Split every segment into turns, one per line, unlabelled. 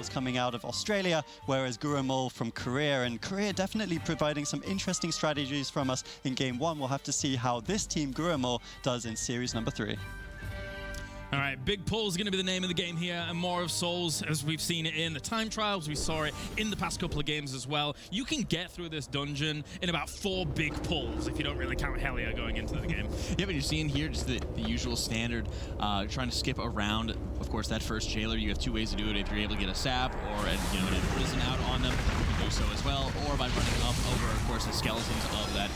was coming out of Australia, whereas Goinmul from Korea. And Korea definitely providing some interesting strategies from us in Game 1. We'll have to see how this team, Goinmul, does in Series number 3.
All right, Big Pull is going to be the name of the game here, and Maw of Souls, as we've seen it in the time trials, we saw it in the past couple of games as well. You can get through this dungeon in about 4 big pulls, if you don't really count Helia going into the game.
Yeah, but you're seeing here just the usual standard, trying to skip around, of course, that first jailer. You have 2 ways to do it. If you're able to get a sap or an imprison out on them, you can do so as well, or by running up over, of course, the skeletons of that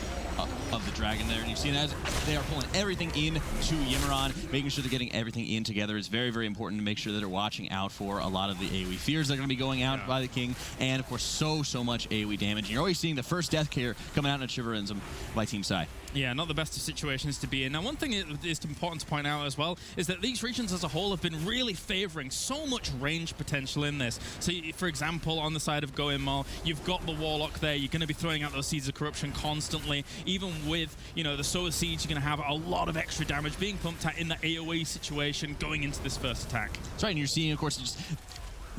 of the dragon there. And you see it as they are pulling everything in to Yimiron, making sure they're getting everything in together. It's very, very important to make sure that they're watching out for a lot of the AoE fears that are going to be going out by the king, and of course so much AoE damage. And you're always seeing the first death care coming out in Shiverism by Team Sigh.
Yeah, not the best of situations to be in. Now, one thing that is important to point out as well is that these regions as a whole have been really favoring so much range potential in this. So, for example, on the side of Goinmul, you've got the Warlock there. You're going to be throwing out those Seeds of Corruption constantly. Even with, the Sower Siege, you're going to have a lot of extra damage being pumped at in the AoE situation going into this first attack.
That's right, and you're seeing, of course, just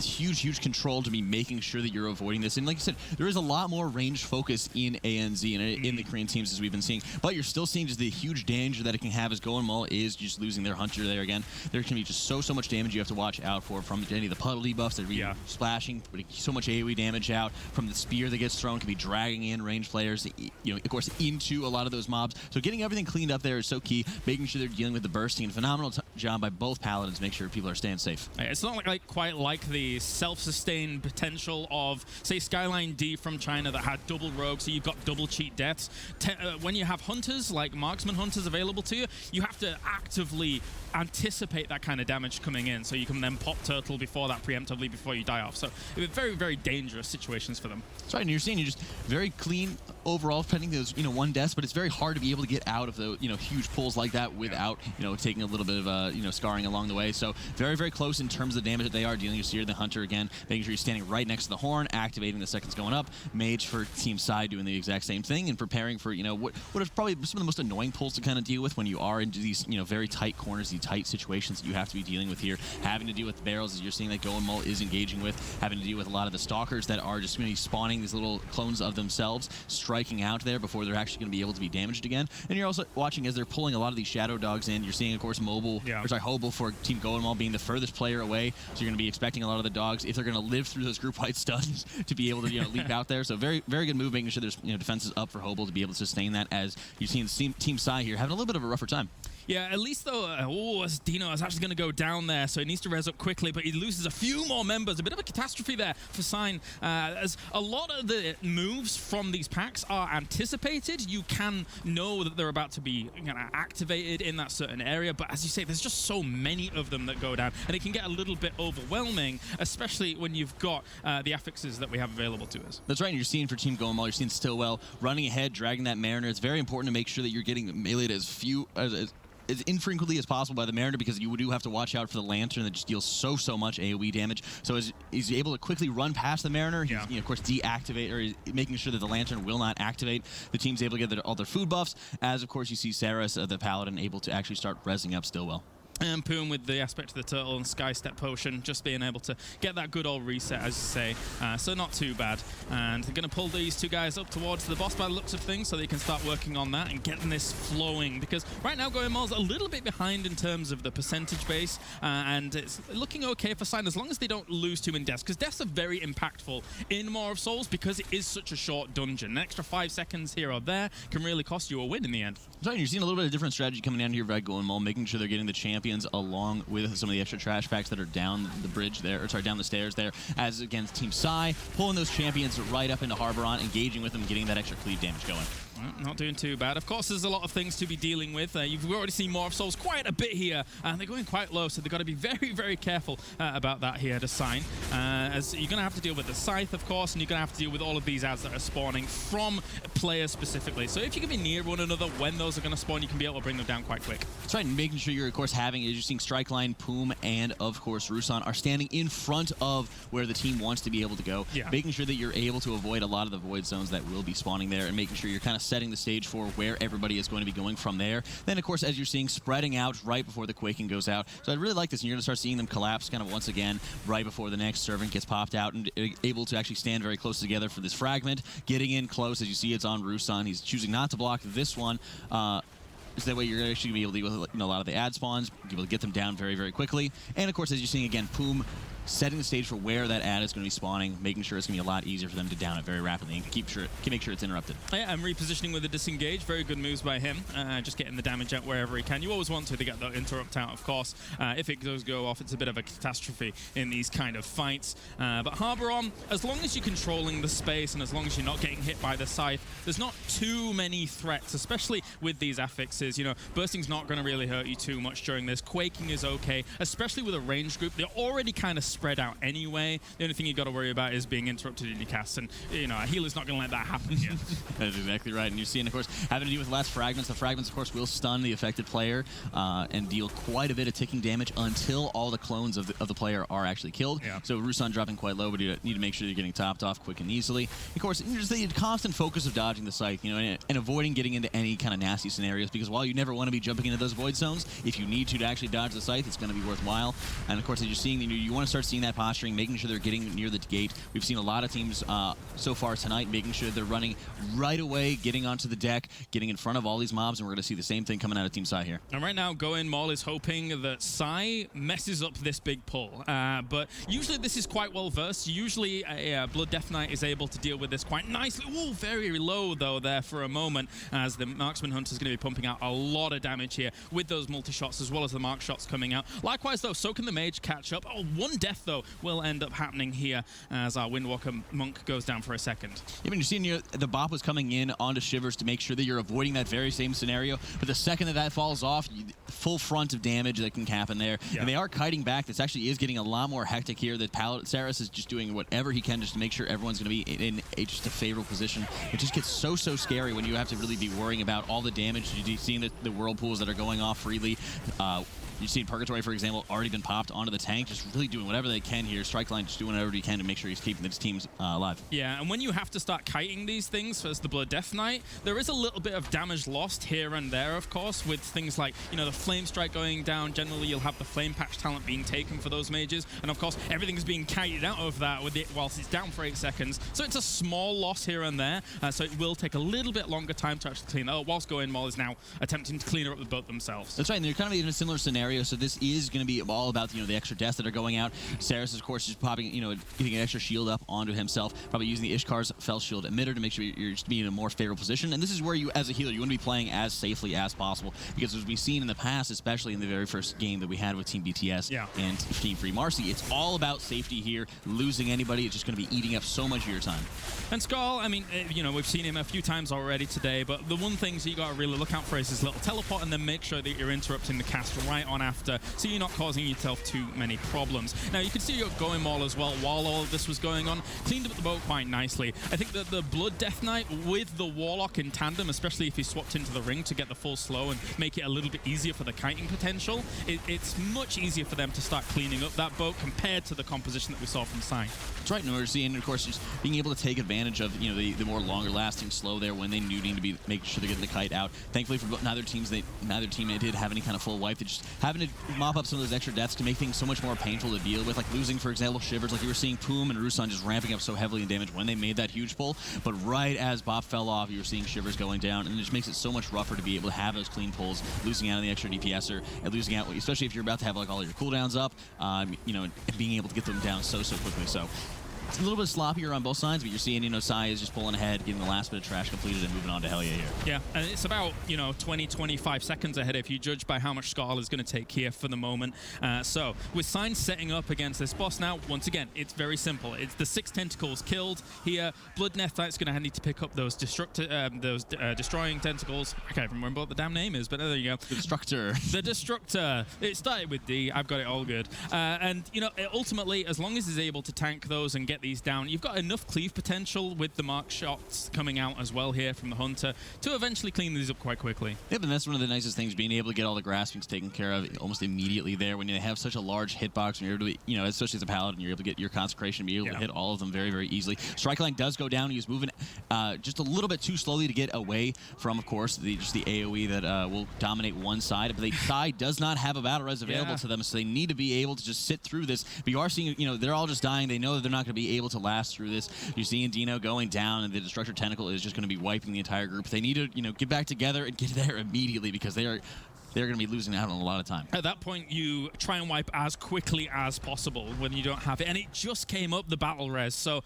huge control to be making sure that you're avoiding this. And like I said, there is a lot more range focus in ANZ and in the Korean teams as we've been seeing, but you're still seeing just the huge danger that it can have as Goinmul is just losing their hunter there again. There can be just so much damage you have to watch out for from any of the puddle debuffs that are splashing, putting so much AoE damage out from the spear that gets thrown, can be dragging in range players, of course, into a lot of those mobs. So getting everything cleaned up there is so key, making sure they're dealing with the bursting, and phenomenal job by both Paladins to make sure people are staying safe.
It's not quite like the self-sustained potential of, say, Skyline D from China that had double rogue, so you've got double cheat deaths. When you have hunters, like marksman hunters available to you, you have to actively anticipate that kind of damage coming in, so you can then pop turtle before that preemptively before you die off. So very, very dangerous situations for them.
That's right, and you're seeing just very clean overall, pending those 1 deaths, but it's very hard to be able to get out of the huge pulls like that without taking a little bit of scarring along the way. So very close in terms of the damage that they are dealing. You see the hunter again, making sure you're standing right next to the horn, activating the seconds going up. Mage for Team Sigh doing the exact same thing and preparing for what is probably some of the most annoying pulls to kind of deal with when you are into these very tight corners, these tight situations that you have to be dealing with here, having to deal with barrels as you're seeing that Goinmul is engaging with, having to deal with a lot of the stalkers that are just going to be spawning these little clones of themselves, striking out there before they're actually going to be able to be damaged again. And you're also watching as they're pulling a lot of these shadow dogs in. You're seeing, of course, Hobel for Team Goinmul being the furthest player away, so you're going to be expecting a lot of the dogs, if they're going to live through those group wide stuns, to be able to leap out there. So very good move, making sure there's defenses up for Hobel to be able to sustain that, as you've seen Team Sigh here having a little bit of a rougher time.
Yeah, at least though, as Dino is actually going to go down there, so he needs to res up quickly, but he loses a few more members. A bit of a catastrophe there for Sigh, as a lot of the moves from these packs are anticipated. You can know that they're about to be activated in that certain area, but as you say, there's just so many of them that go down, and it can get a little bit overwhelming, especially when you've got the affixes that we have available to us.
That's right, and you're seeing for Team Goinmul, you're seeing Stillwell running ahead, dragging that Mariner. It's very important to make sure that you're getting meleeed as infrequently as possible by the Mariner, because you do have to watch out for the Lantern that just deals so much AoE damage. So as he's able to quickly run past the Mariner, he's of course deactivate, or making sure that the Lantern will not activate. The team's able to get all their food buffs, as of course you see Saras, the Paladin, able to actually start rezzing up Stillwell.
And Poom with the aspect of the turtle and Sky Step Potion, just being able to get that good old reset, as you say. So not too bad. And they're going to pull these 2 guys up towards the boss by the looks of things, so they can start working on that and getting this flowing. Because right now Goinmul's a little bit behind in terms of the percentage base, and it's looking okay for Sigh as long as they don't lose too many deaths, because deaths are very impactful in Maw of Souls because it is such a short dungeon. An extra 5 seconds here or there can really cost you a win in the end.
Right, you're seeing a little bit of different strategy coming down here by Goinmul, making sure they're getting the champion along with some of the extra trash packs that are down the bridge there, or sorry, down the stairs there, as against Team Sigh, pulling those champions right up into Harboron, engaging with them, getting that extra cleave damage going.
Not doing too bad. Of course, there's a lot of things to be dealing with. You've already seen Maw of Souls quite a bit here, and they're going quite low, so they've got to be very careful about that here to Sigh. As you're going to have to deal with the Scythe, of course, and you're going to have to deal with all of these ads that are spawning from players specifically. So if you can be near one another when those are going to spawn, you can be able to bring them down quite quick.
That's right, and making sure you're, of course, having, as you're seeing Strikeline, Poom, and, of course, Rusan are standing in front of where the team wants to be able to go, making sure that you're able to avoid a lot of the void zones that will be spawning there, and making sure you're kind of setting the stage for where everybody is going to be going from there. Then, of course, as you're seeing, spreading out right before the Quaking goes out. So I really like this, and you're going to start seeing them collapse kind of once again right before the next servant gets popped out, and able to actually stand very close together for this fragment. Getting in close, as you see, it's on Rusan. He's choosing not to block this one. So that way you're actually going to be able to deal with a lot of the ad spawns, be able to get them down very, very quickly. And, of course, as you're seeing again, Poom setting the stage for where that ad is going to be spawning, making sure it's going to be a lot easier for them to down it very rapidly and make sure it's interrupted.
Yeah, and repositioning with the disengage, very good moves by him. Just getting the damage out wherever he can. You always want to get that interrupt out, of course. If it does go off, it's a bit of a catastrophe in these kind of fights. But Harbor on, as long as you're controlling the space and as long as you're not getting hit by the Scythe, there's not too many threats, especially with these affixes. You know, bursting's not going to really hurt you too much during this. Quaking is okay, especially with a range group. They're already kind of spread out anyway. The only thing you got to worry about is being interrupted in your casts, and you know, a healer's not going to let that happen here.
That is exactly right. And you're seeing, of course, having to deal with less fragments. The fragments, of course, will stun the affected player and deal quite a bit of ticking damage until all the clones of the player are actually killed. Yeah. So Rusan dropping quite low, but you need to make sure you're getting topped off quick and easily. Of course, there's the constant focus of dodging the Scythe, you know, and avoiding getting into any kind of nasty scenarios, because while you never want to be jumping into those void zones, if you need to actually dodge the Scythe, it's going to be worthwhile. And of course, as you're seeing, you want to start seeing that posturing, making sure they're getting near the gate. We've seen a lot of teams so far tonight making sure they're running right away, getting onto the deck, getting in front of all these mobs, and we're going to see the same thing coming out of Team Sigh here.
And right now, Goinmul is hoping that Sigh messes up this big pull. But usually this is quite well versed. Usually a Blood Death Knight is able to deal with this quite nicely. Ooh, very low though there for a moment, as the Marksman Hunter is going to be pumping out a lot of damage here with those multi-shots as well as the mark shots coming out. Likewise though, so can the Mage catch up. Oh, one death though will end up happening here as our Windwalker Monk goes down for a second.
Yeah, but you're seeing the bop was coming in onto Shivers to make sure that you're avoiding that very same scenario. But the second that falls off, full front of damage that can happen there. Yeah. And they are kiting back. This actually is getting a lot more hectic here. That Paladin Saris is just doing whatever he can just to make sure everyone's going to be in just a favorable position. It just gets so scary when you have to really be worrying about all the damage. You're seeing the whirlpools that are going off freely. You've seen Purgatory, for example, already been popped onto the tank, just really doing whatever they can here. Strike Line just doing whatever he can to make sure he's keeping his teams alive.
Yeah, and when you have to start kiting these things as the Blood Death Knight, there is a little bit of damage lost here and there, of course, with things like, you know, the Flame Strike going down. Generally, you'll have the Flame Patch talent being taken for those mages, and of course, everything's being kited out of that with it whilst it's down for 8 seconds. So it's a small loss here and there, so it will take a little bit longer time to actually clean that up, whilst Goinmul is now attempting to clean up the boat themselves.
That's right, and they're kind of in a similar scenario, so this is going to be all about, you know, the extra deaths that are going out. Saris, of course, is popping, you know, getting an extra shield up onto himself, probably using the Ishkar's Fel Shield emitter to make sure you're just being in a more favorable position. And this is where you, as a healer, you want to be playing as safely as possible, because as we've seen in the past, especially in the very first game that we had with Team BTS and Team Free Marcy, it's all about safety here. Losing anybody is just going to be eating up so much of your time.
And Skull, I mean, you know, we've seen him a few times already today, but the one thing you got to really look out for is his little teleport, and then make sure that you're interrupting the cast right on after, so you're not causing yourself too many problems. Now, you can see you're going Maul as well while all of this was going on. Cleaned up the boat quite nicely. I think that the Blood Death Knight with the Warlock in tandem, especially if he swapped into the ring to get the full slow and make it a little bit easier for the kiting potential, it's much easier for them to start cleaning up that boat compared to the composition that we saw from Sigh.
That's right, and we're seeing, of course, just being able to take advantage of, you know, the more longer-lasting slow there when they need to be making sure they're getting the kite out. Thankfully for neither team did have any kind of full wipe. They're just having to mop up some of those extra deaths to make things so much more painful to deal with, like losing, for example, Shivers. Like you were seeing Poom and Rusan just ramping up so heavily in damage when they made that huge pull, but right as Bop fell off, you were seeing Shivers going down, and it just makes it so much rougher to be able to have those clean pulls, losing out on the extra DPSer, and losing out, especially if you're about to have like all your cooldowns up, you know, and being able to get them down so quickly. So it's a little bit sloppier on both sides, but you're seeing, you know, Sigh is just pulling ahead, getting the last bit of trash completed, and moving on to Hell Yeah here.
Yeah, and it's about, you know, 20-25 seconds ahead if you judge by how much Skull is going to take here for the moment. So with Sign setting up against this boss now, once again, it's very simple. It's the 6 tentacles killed here. Blood Death Knight's going to need to pick up those destroying tentacles. I can't remember what the damn name is, but there you go.
The Destructor.
The Destructor. It started with D. I've got it all good. And, you know, ultimately, as long as he's able to tank those and get get these down. You've got enough cleave potential with the mark shots coming out as well here from the Hunter to eventually clean these up quite quickly.
Yeah, but that's one of the nicest things, being able to get all the graspings taken care of almost immediately there. When you have such a large hitbox, and you're able to, you know, especially as a Paladin, you're able to get your consecration, be able to hit all of them very, very easily. Strike line does go down. He's moving just a little bit too slowly to get away from, of course, just the AoE that will dominate one side. But the Sigh does not have a battle res available to them, so they need to be able to just sit through this. But you are seeing, you know, they're all just dying. They know that they're not going to be able to last through this. You're seeing Dino going down, and the Destructor Tentacle is just going to be wiping the entire group. They need to, you know, get back together and get there immediately, because they're going to be losing out on a lot of time.
At that point, you try and wipe as quickly as possible when you don't have it. And it just came up, the battle res. So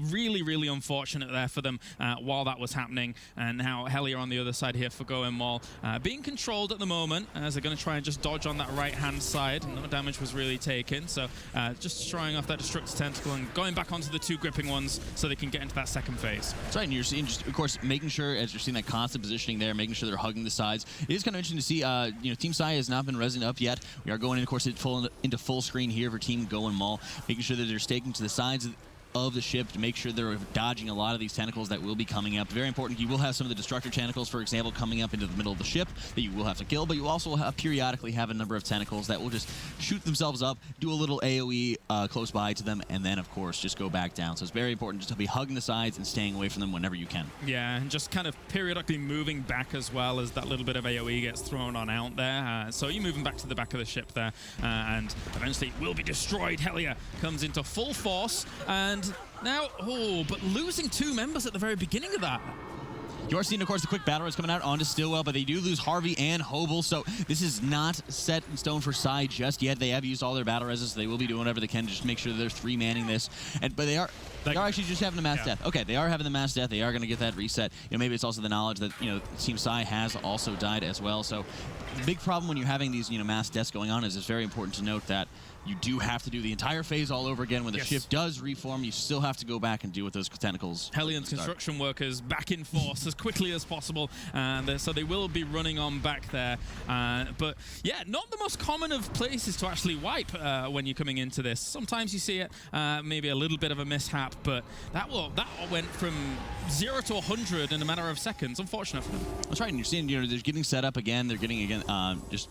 really, really unfortunate there for them while that was happening. And now Hellier on the other side here for Goinmul. Being controlled at the moment, as they're going to try and just dodge on that right-hand side. No damage was really taken. So just trying off that Destructor Tentacle and going back onto the two gripping ones so they can get into that second phase.
That's right, and you're seeing, just, of course, making sure, as you're seeing that constant positioning there, making sure they're hugging the sides. It is kind of interesting to see, you know, Team Sigh has not been resing up yet. We are going, of course, into full screen here for Team Goinmul, making sure that they're staking to the sides of the ship to make sure they're dodging a lot of these tentacles that will be coming up. Very important, you will have some of the Destructor Tentacles, for example, coming up into the middle of the ship that you will have to kill, but you also will periodically have a number of tentacles that will just shoot themselves up, do a little AoE close by to them, and then, of course, just go back down. So it's very important just to be hugging the sides and staying away from them whenever you can.
Yeah, and just kind of periodically moving back as well as that little bit of AoE gets thrown on out there. So you're moving back to the back of the ship there, and eventually it will be destroyed. Hellier comes into full force, and now, but losing two members at the very beginning of that.
You are seeing, of course, the quick battle is coming out onto Stillwell, but they do lose Harvey and Hobel, so this is not set in stone for Sigh just yet. They have used all their battle reses, so they will be doing whatever they can to just make sure that they're three-manning this. But they are actually just having a mass death. Okay, they are having the mass death. They are going to get that reset. You know, maybe it's also the knowledge that, you know, Team Sigh has also died as well. So the big problem when you're having these, you know, mass deaths going on is it's very important to note that you do have to do the entire phase all over again. When the ship does reform, you still have to go back and deal with those tentacles.
Hellion's construction workers back in force as quickly as possible, and so they will be running on back there. But yeah, not the most common of places to actually wipe when you're coming into this. Sometimes you see it, maybe a little bit of a mishap, but that went from 0 to 100 in a matter of seconds. Unfortunate for them.
That's right, and you're seeing, you know, they're getting set up again. They're getting just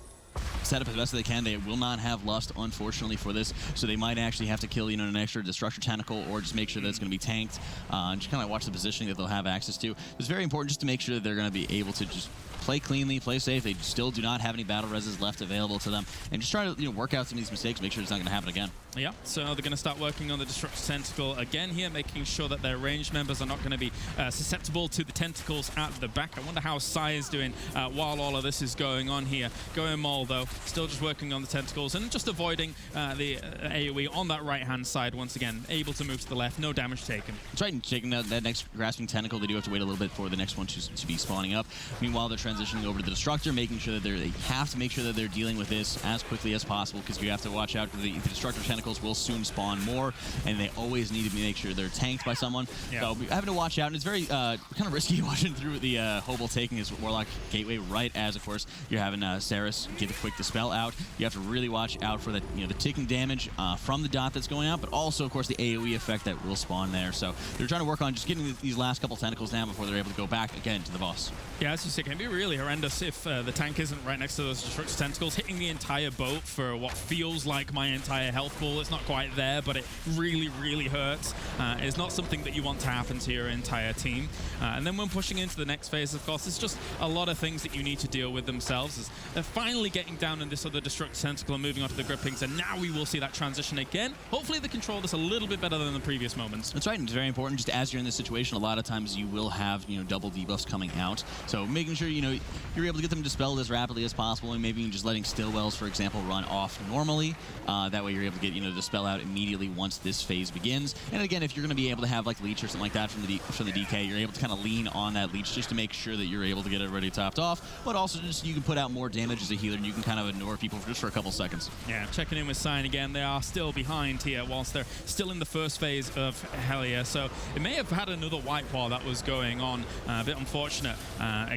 set up as best as they can. They will not have lust, unfortunately, for this, so they might actually have to kill, you know, an extra Destructor Tentacle, or just make sure that it's going to be tanked, and just kind of watch the positioning that they'll have access to. It's very important just to make sure that they're going to be able to just play cleanly, play safe. They still do not have any battle reses left available to them, and just try to, you know, work out some of these mistakes, make sure it's not going to happen again.
Yeah, so they're going to start working on the Destructor Tentacle again here, making sure that their ranged members are not going to be susceptible to the tentacles at the back. I wonder how Sigh is doing while all of this is going on here. Goinmul, though, still just working on the tentacles and just avoiding the AoE on that right-hand side once again. Able to move to the left, no damage taken.
That's right, and taking that next Grasping Tentacle, they do have to wait a little bit for the next one to be spawning up. Meanwhile, they're transitioning over to the Destructor, making sure that they have to make sure that they're dealing with this as quickly as possible, because you have to watch out. The Destructor Tentacles will soon spawn more, and they always need to make sure they're tanked by someone. So having to watch out, and it's very kind of risky watching through the Hobel taking his Warlock Gateway right as, of course, you're having Saris get a quick Dispel out. You have to really watch out for the, you know, the ticking damage from the dot that's going out, but also, of course, the AoE effect that will spawn there. So they're trying to work on just getting these last couple tentacles down before they're able to go back again to the boss.
Yeah, as you say, it can be really horrendous if the tank isn't right next to those Destructor Tentacles, hitting the entire boat for what feels like my entire health pool. It's not quite there, but it really, really hurts. It's not something that you want to happen to your entire team. And then when pushing into the next phase, of course, it's just a lot of things that you need to deal with themselves. As they're finally getting down in this other Destructor Tentacle and moving on to the grippings, and now we will see that transition again. Hopefully they control this a little bit better than the previous moments.
That's right, and it's very important, just as you're in this situation, a lot of times you will have, you know, double debuffs coming out. So making sure, you know, you're able to get them dispelled as rapidly as possible, and maybe just letting Stillwells, for example, run off normally. That way you're able to get, you know, the dispel out immediately once this phase begins. And again, if you're going to be able to have like Leech or something like that from the DK, you're able to kind of lean on that Leech just to make sure that you're able to get everybody topped off, but also just you can put out more damage as a healer, and you can kind of ignore people just for a couple seconds.
Yeah, checking in with Sigh again. They are still behind here whilst they're still in the first phase of Hellier. So it may have had another wipe while that was going on. A bit unfortunate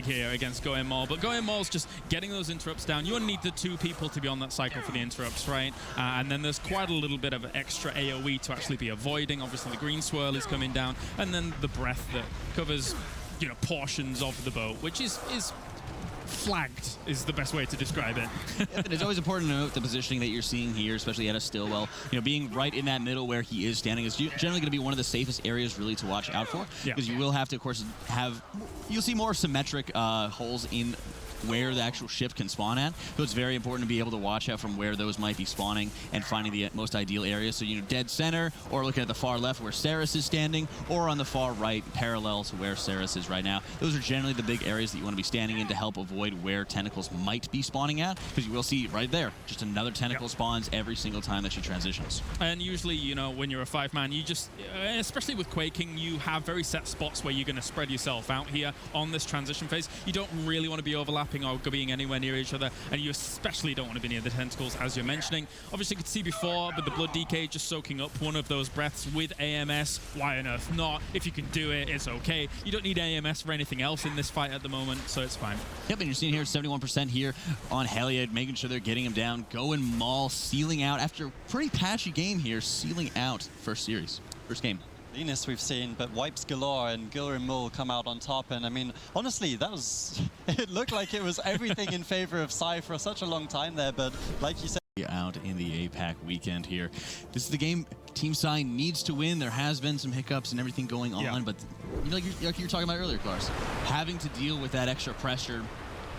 here against Goinmul. But Goinmul's just getting those interrupts down. You only need the 2 people to be on that cycle for the interrupts, right? And then there's quite a little bit of extra AoE to actually be avoiding. Obviously, the green swirl is coming down. And then the breath that covers, you know, portions of the boat, which is flagged is the best way to describe it.
Yeah, but it's always important to note the positioning that you're seeing here, especially at a Stillwell. You know, being right in that middle where he is standing is generally going to be one of the safest areas really to watch out for, because you will have to, of course, you'll see more symmetric holes in where the actual ship can spawn at. So it's very important to be able to watch out from where those might be spawning and finding the most ideal area. So, you know, dead center, or looking at the far left where Saris is standing, or on the far right parallel to where Saris is right now. Those are generally the big areas that you want to be standing in to help avoid where tentacles might be spawning at, because you will see right there, just another tentacle spawns every single time that she transitions.
And usually, you know, when you're a 5-man, you just, especially with Quaking, you have very set spots where you're going to spread yourself out here on this transition phase. You don't really want to be overlapping or being anywhere near each other, and you especially don't want to be near the tentacles, as you're mentioning. Obviously, you could see before, but the Blood DK just soaking up one of those breaths with AMS. Why on earth not? If you can do it, it's okay. You don't need AMS for anything else in this fight at the moment, so it's fine.
Yep, and you're seeing here 71% here on Hellier, making sure they're getting him down. Goinmul sealing out after a pretty patchy game here, sealing out first game.
Venus we've seen, but wipes galore, and Goinmul come out on top. And I mean, honestly, it looked like it was everything in favor of Sigh for such a long time there, but like you said,
out in the APAC weekend here. This is the game Team Sigh needs to win. There has been some hiccups and everything going on, but you know, like you were talking about earlier, Klaus, having to deal with that extra pressure,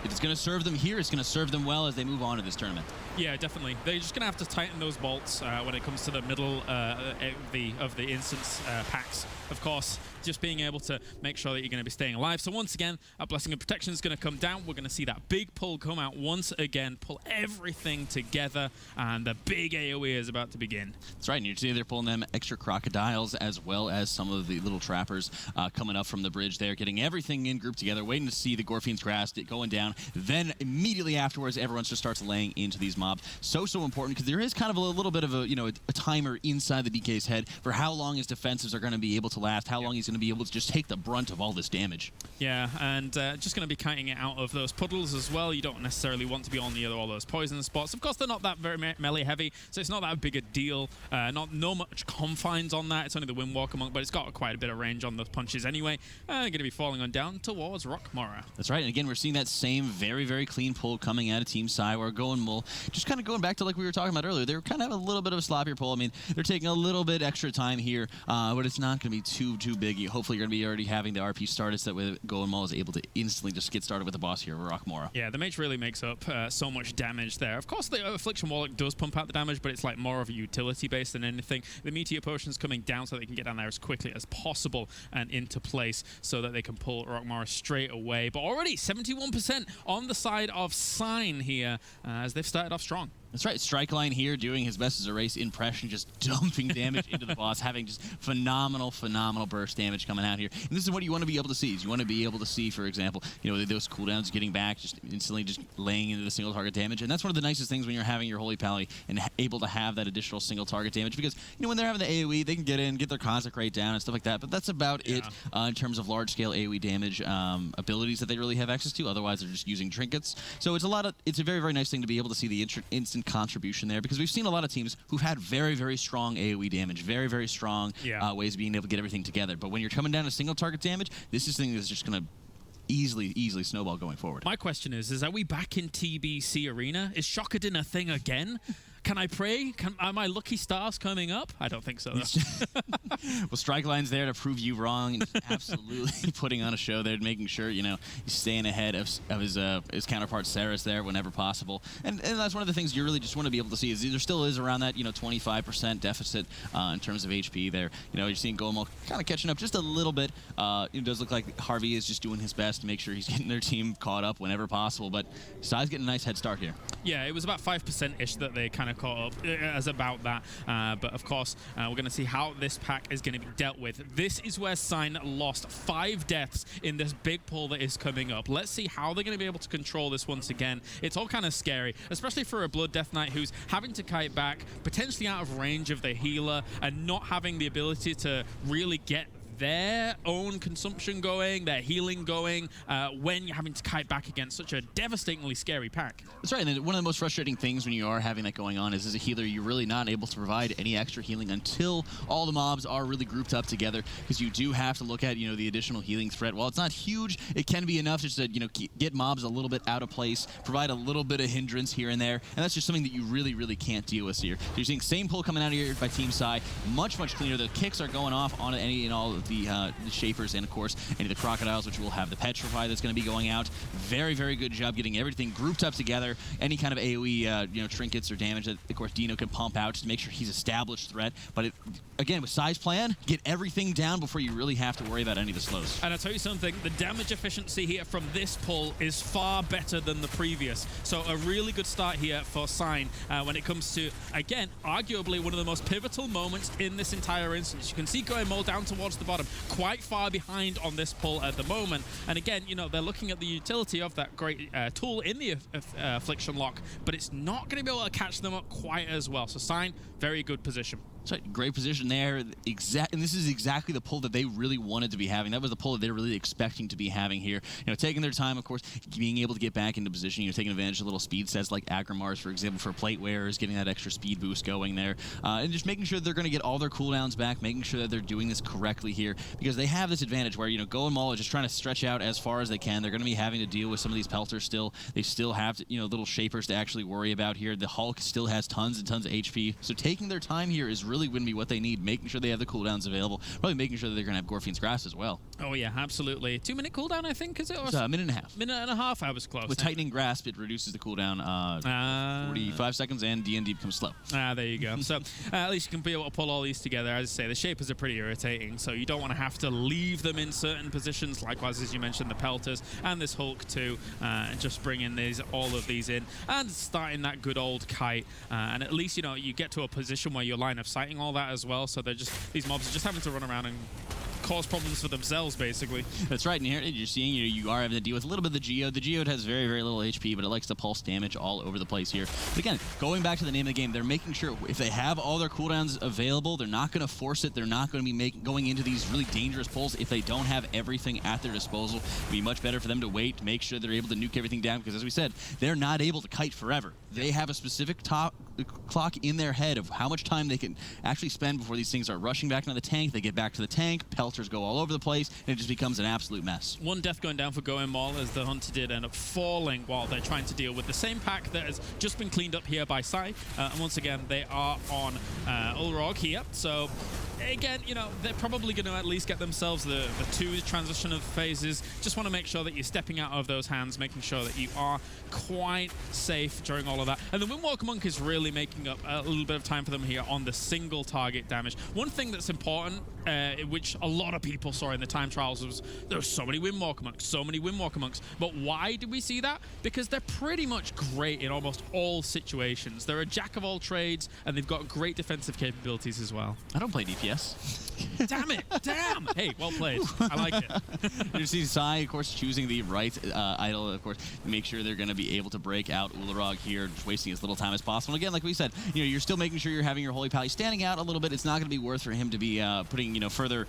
if it's going to serve them here, it's going to serve them well as they move on to this tournament.
Yeah, definitely. They're just going to have to tighten those bolts when it comes to the middle of the instance packs. Of course, just being able to make sure that you're going to be staying alive. So once again, our Blessing of Protection is going to come down. We're going to see that big pull come out once again, pull everything together, and the big AoE is about to begin.
That's right, and you see they're pulling them extra crocodiles as well as some of the little trappers coming up from the bridge there, getting everything in group together, waiting to see the Gorfiend's Grasp going down. Then immediately afterwards, everyone just starts laying into these mobs. So important, because there is kind of a little bit of a timer inside the DK's head for how long his defensives are going to be able to last, how long he's going to be able to just take the brunt of all this damage.
Yeah, and just going to be kiting it out of those puddles as well. You don't necessarily want to be on all those poison spots. Of course, they're not that very melee heavy, so it's not that big a deal. No much confines on that. It's only the Windwalker Monk, but it's got quite a bit of range on the punches anyway. Going to be falling on down towards Rockmora.
That's right, and again, we're seeing that same very clean pull coming out of Team Sigh, where Goinmul, just kind of going back to like we were talking about earlier, they're kind of a little bit of a sloppier pull. I mean, they're taking a little bit extra time here, but it's not going to be too big. Hopefully, you're going to be already having the RP started so that Goinmul is able to instantly just get started with the boss here, Rockmora.
Yeah, the Mage really makes up so much damage there. Of course, the Affliction Warlock does pump out the damage, but it's like more of a utility base than anything. The Meteor Potion's coming down so they can get down there as quickly as possible and into place so that they can pull Rockmora straight away. But already 71% on the side of Sign here as they've started off strong.
That's right. Strikeline here doing his best as a race impression, just dumping damage into the boss, having just phenomenal burst damage coming out here. And this is what you want to be able to see. Is you want to be able to see, for example, those cooldowns getting back, just instantly just laying into the single target damage. And that's one of the nicest things when you're having your Holy Pally and able to have that additional single target damage, because when they're having the AoE, they can get in, get their Consecrate down and stuff like that. But that's about it in terms of large scale AoE damage abilities that they really have access to. Otherwise, they're just using trinkets. So it's a very nice thing to be able to see the instant contribution there, because we've seen a lot of teams who've had very strong AoE damage, very strong ways of being able to get everything together. But when you're coming down to single target damage, this is something that's just going to easily snowball going forward.
My question is are we back in TBC Arena? Is Shockedin a thing again? Can I pray? Are my lucky stars coming up? I don't think so.
Well, Strike Line's there to prove you wrong, and absolutely putting on a show there, making sure he's staying ahead of his counterpart Saris there whenever possible. And that's one of the things you really just want to be able to see is there still is around that 25% deficit in terms of HP there. You're seeing Goinmul kind of catching up just a little bit. It does look like Harvey is just doing his best to make sure he's getting their team caught up whenever possible. But Sigh's getting a nice head start here.
Yeah, it was about 5%-ish that they kind kind of caught up as about that. But of course, we're going to see how this pack is going to be dealt with. This is where Sigh lost 5 deaths in this big pull that is coming up. Let's see how they're going to be able to control this once again. It's all kind of scary, especially for a Blood Death Knight who's having to kite back, potentially out of range of the healer, and not having the ability to really get their own consumption going, their healing going, when you're having to kite back against such a devastatingly scary pack.
That's right, and one of the most frustrating things when you are having that going on is, as a healer, you're really not able to provide any extra healing until all the mobs are really grouped up together, because you do have to look at, the additional healing threat. While it's not huge, it can be enough just to, get mobs a little bit out of place, provide a little bit of hindrance here and there, and that's just something that you really, really can't deal with here. So you're seeing same pull coming out of here by Team Sigh, much cleaner. The kicks are going off on any and all of the Shapers, and of course any of the Crocodiles, which will have the Petrify that's going to be going out. Very, very good job getting everything grouped up together. Any kind of AoE trinkets or damage that, of course, Dino can pump out just to make sure he's established threat. But again, with Sigh's plan, get everything down before you really have to worry about any of the slows.
And I'll tell you something, the damage efficiency here from this pull is far better than the previous. So a really good start here for Sigh when it comes to, again, arguably one of the most pivotal moments in this entire instance. You can see Goinmul down towards the bottom, quite far behind on this pull at the moment. And again, they're looking at the utility of that great tool in the Affliction lock, but it's not going to be able to catch them up quite as well. So Sigh, very good position.
That's right, great position there. And this is exactly the pull that they really wanted to be having. That was the pull that they're really expecting to be having here. Taking their time, of course, being able to get back into position. Taking advantage of little speed sets like Agrimar's, for example, for plate wearers, getting that extra speed boost going there, and just making sure they're going to get all their cooldowns back, making sure that they're doing this correctly here, because they have this advantage where Goinmul is just trying to stretch out as far as they can. They're going to be having to deal with some of these pelters still. They still have little Shapers to actually worry about here. The Hulk still has tons and tons of HP, so taking their time here is really going to be what they need, making sure they have the cooldowns available, probably making sure that they're going to have Gorfian's Grasp as well.
Oh yeah, absolutely. 2-minute cooldown, I think, is it?
It's a minute and a half.
Minute and a half, I was close.
With Tightening Grasp, it reduces the cooldown 45 seconds, and D&D becomes slow.
There you go. So at least you can be able to pull all these together. As I say, the Shapers are pretty irritating, so you don't want to have to leave them in certain positions. Likewise, as you mentioned, the Pelters and this Hulk too. Just bringing all of these in and starting that good old kite. And at least, you get to a position where you're line of sighting all that as well. So these mobs are just having to run around and cause problems for themselves, basically.
That's right, and here you're seeing you are having to deal with a little bit of the Geode. The Geode has very, very little HP, but it likes to pulse damage all over the place here. But again, going back to the name of the game, they're making sure if they have all their cooldowns available, they're not going to force it. They're not going to be going into these really dangerous pulls if they don't have everything at their disposal. It'd be much better for them to wait, to make sure they're able to nuke everything down, because as we said, they're not able to kite forever. They have a specific clock in their head of how much time they can actually spend before these things are rushing back into the tank. They get back to the tank, Pelters go all over the place, and it just becomes an absolute mess.
One death going down for Goinmul, as the Hunter did end up falling while they're trying to deal with the same pack that has just been cleaned up here by Sigh. And once again, they are on Ulrog here. So again, they're probably going to at least get themselves the 2 transition of phases. Just want to make sure that you're stepping out of those hands, making sure that you are quite safe during all of that. And the Windwalker Monk is really making up a little bit of time for them here on the single target damage. One thing that's important, which a lot of people saw in the time trials, was there were so many Windwalker Monks, But why did we see that? Because they're pretty much great in almost all situations. They're a jack of all trades, and they've got great defensive capabilities as well.
I don't play DPS.
Damn it! Damn! Hey, well played. I like it.
You see Sigh, of course, choosing the right idol, of course, to make sure they're going to be able to break out Ulrog here, just wasting as little time as possible. And again, like we said, you're still making sure you're having your Holy Pally standing out a little bit. It's not going to be worth for him to be putting, further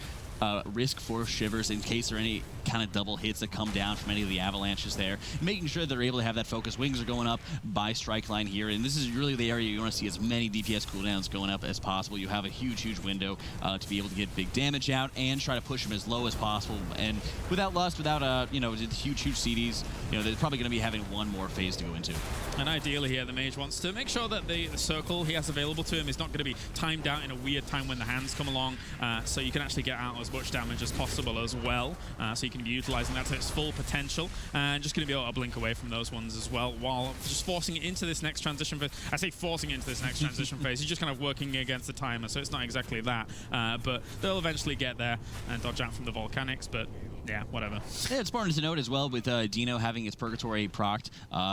risk for Shivers in case there are any kind of double hits that come down from any of the avalanches there. Making sure they're able to have that focus. Wings are going up by strike line here, and this is really the area you want to see as many DPS cooldowns going up as possible. You have a huge window to be able to get big damage out and try to push them as low as possible. And without lust, without huge CDs, they're probably going to be having one more phase to go into.
And ideally here, the Mage wants to make sure that the circle he has available to him is not going to be timed out in a weird time when the hands come along, so you can actually get out as much damage as possible as well. So you can be utilizing that to its full potential, and just going to be able to blink away from those ones as well, while just forcing it into this next transition phase. I say forcing it into this next transition phase. You're just kind of working against the timer, so it's not exactly that. But they'll eventually get there and dodge out from the volcanics, but yeah, whatever.
Yeah, it's important to note as well with Dino having his Purgatory procced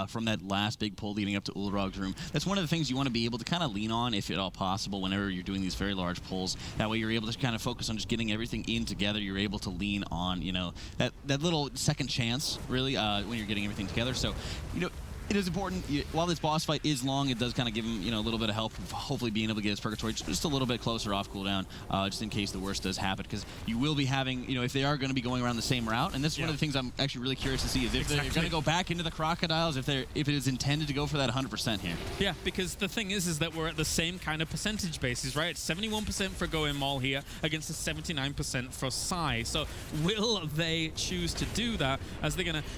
from that last big pull leading up to Ulrog's room. That's one of the things you want to be able to kind of lean on, if at all possible, whenever you're doing these very large pulls. That way you're able to kind of focus on just getting everything in together. You're able to lean on, you know, that little second chance, really, when you're getting everything together. So, you know, it is important. While this boss fight is long, it does kind of give him, you know, a little bit of help, hopefully being able to get his Purgatory just a little bit closer off cooldown, just in case the worst does happen. Because you will be having, you know, if they are going to be going around the same route, and this is one of the things I'm actually really curious to see, is if they're going to go back into the crocodiles, if it is intended to go for that 100% here.
Yeah, because the thing is that we're at the same kind of percentage basis, right? It's 71% for Goinmul here against the 79% for Sigh. So will they choose to do that, as they're going to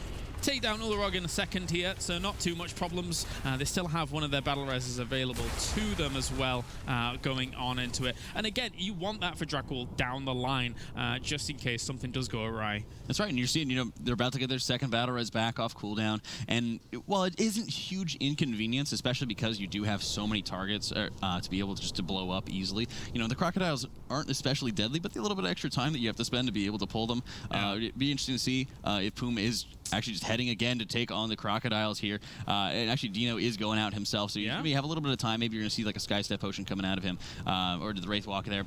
take down Ulrog in a second here, so not too much problems. They still have one of their battle reses available to them as well, going on into it. And again, you want that for Dracul down the line, just in case something does go awry.
That's right, and you're seeing, you know, they're about to get their second battle res back off cooldown, and while it isn't huge inconvenience, especially because you do have so many targets to be able to blow up easily, you know, the crocodiles aren't especially deadly, but the little bit of extra time that you have to spend to be able to pull them, it'd be interesting to see if Poom is actually just heading again to take on the crocodiles here. And actually, Dino is going out himself, so you maybe have a little bit of time. Maybe you're going to see like a Sky Step potion coming out of him, or the Wraith Walker there.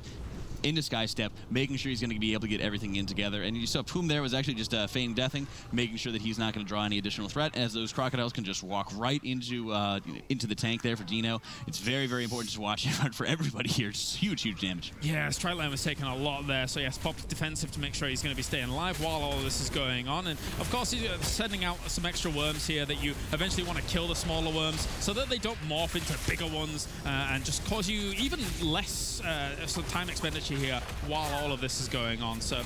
Into Sky Step, making sure he's going to be able to get everything in together. And you saw Poom there was actually just feign deathing, making sure that he's not going to draw any additional threat, as those crocodiles can just walk right into the tank there for Dino. It's very, very important to watch out for everybody here. Just huge, huge damage.
Yeah, Strightline was taking a lot there, so yes, pop defensive to make sure he's going to be staying alive while all of this is going on. And of course, he's sending out some extra worms here that you eventually want to kill the smaller worms so that they don't morph into bigger ones and just cause you even less sort of time expenditure here while all of this is going on. So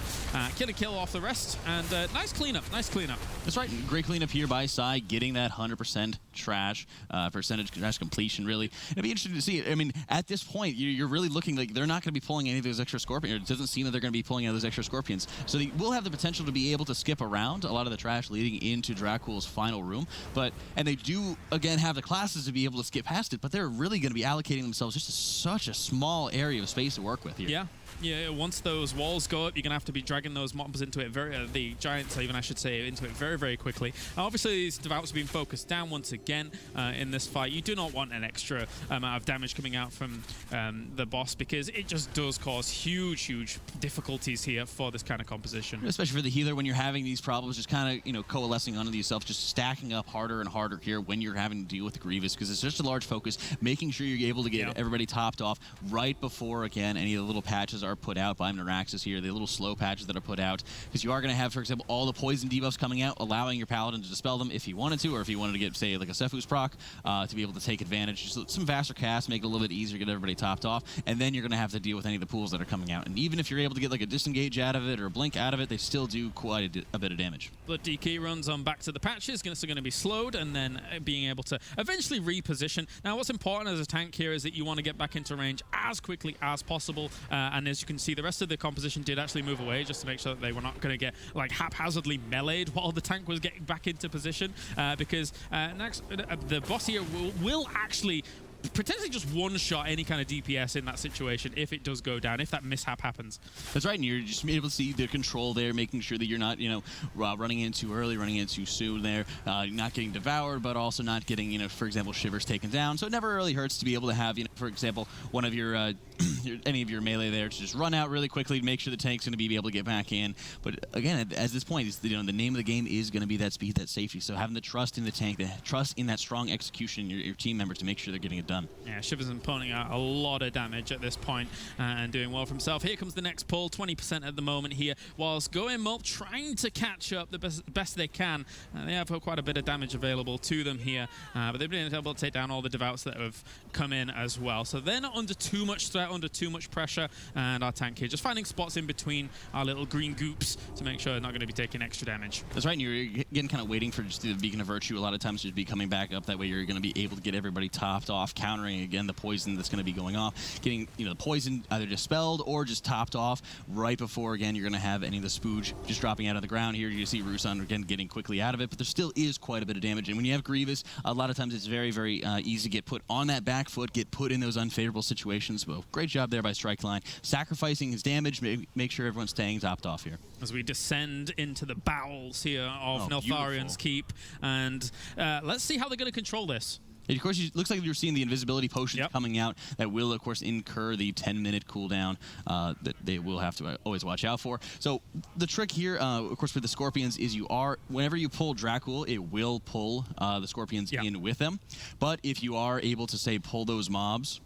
kill off the rest, and nice cleanup.
That's right. Great cleanup here by Sigh, getting that 100% trash percentage trash completion. Really, it'd be interesting to see. I mean, at this point, you're really looking like they're not going to be pulling any of those extra scorpions. It doesn't seem that they're going to be pulling any of those extra scorpions. So they will have the potential to be able to skip around a lot of the trash leading into Dracula's final room. And they do again have the classes to be able to skip past it. But they're really going to be allocating themselves just to such a small area of space to work with here.
Yeah, once those walls go up, you're going to have to be dragging those mobs into it, the giants even, I should say, into it very, very quickly. Obviously, these devouts have been focused down once again in this fight. You do not want an extra amount of damage coming out from the boss, because it just does cause huge, huge difficulties here for this kind of composition.
Especially for the healer, when you're having these problems, just kind of, you know, coalescing onto yourself, just stacking up harder and harder here when you're having to deal with the Grievous, because it's just a large focus, making sure you're able to get everybody topped off right before, again, any of the little patches are put out by Neuraxis here, the little slow patches that are put out, because you are going to have, for example, all the poison debuffs coming out, allowing your Paladin to dispel them if he wanted to, or if he wanted to get, say, like a Sephuz proc, to be able to take advantage. Just some faster casts, make it a little bit easier, get everybody topped off, and then you're going to have to deal with any of the pools that are coming out. And even if you're able to get like a disengage out of it or a blink out of it, they still do quite a bit of damage.
Blood DK runs on back to the patches, still going to be slowed, and then being able to eventually reposition. Now, what's important as a tank here is that you want to get back into range as quickly as possible, and as you can see, the rest of the composition did actually move away just to make sure that they were not going to get like haphazardly meleeed while the tank was getting back into position, because the boss here will actually potentially just one-shot any kind of DPS in that situation if it does go down, if that mishap happens.
That's right, and you're just able to see the control there, making sure that you're not, you know, running in too early, running in too soon there, not getting devoured, but also not getting, you know, for example, shivers taken down. So it never really hurts to be able to have, you know, for example, one of your any of your melee there to just run out really quickly to make sure the tank's going to be able to get back in. But again, at this point, it's, you know, the name of the game is going to be that speed, that safety. So having the trust in the tank, the trust in that strong execution, your team members to make sure they're getting it done.
Yeah, Shivers and pulling out a lot of damage at this point, and doing well for himself. Here comes the next pull, 20% at the moment here, whilst Goinmul trying to catch up the best they can. They have quite a bit of damage available to them here, but they've been able to take down all the devouts that have come in as well. So they're not under too much threat, under too much pressure, and our tank here just finding spots in between our little green goops to make sure they're not going to be taking extra damage.
That's right, and you're again kind of waiting for just the Beacon of Virtue a lot of times to be coming back up. That way you're going to be able to get everybody topped off, countering again the poison that's going to be going off, getting, you know, the poison either dispelled or just topped off right before, again, you're going to have any of the spooge just dropping out of the ground here. You see Rusan again getting quickly out of it, but there still is quite a bit of damage. And when you have Grievous, a lot of times it's very, very easy to get put on that back foot, get put in those unfavorable situations. Well, great job there by Strikeline, sacrificing his damage, make sure everyone's staying topped off here.
As we descend into the bowels here of Neltharion's Keep, and let's see how they're going to control this.
And of course, it looks like you're seeing the invisibility potions coming out that will, of course, incur the 10-minute cooldown that they will have to always watch out for. So the trick here, of course, for the Scorpions is whenever you pull Dracul, it will pull the Scorpions in with them. But if you are able to, say, pull those mobs,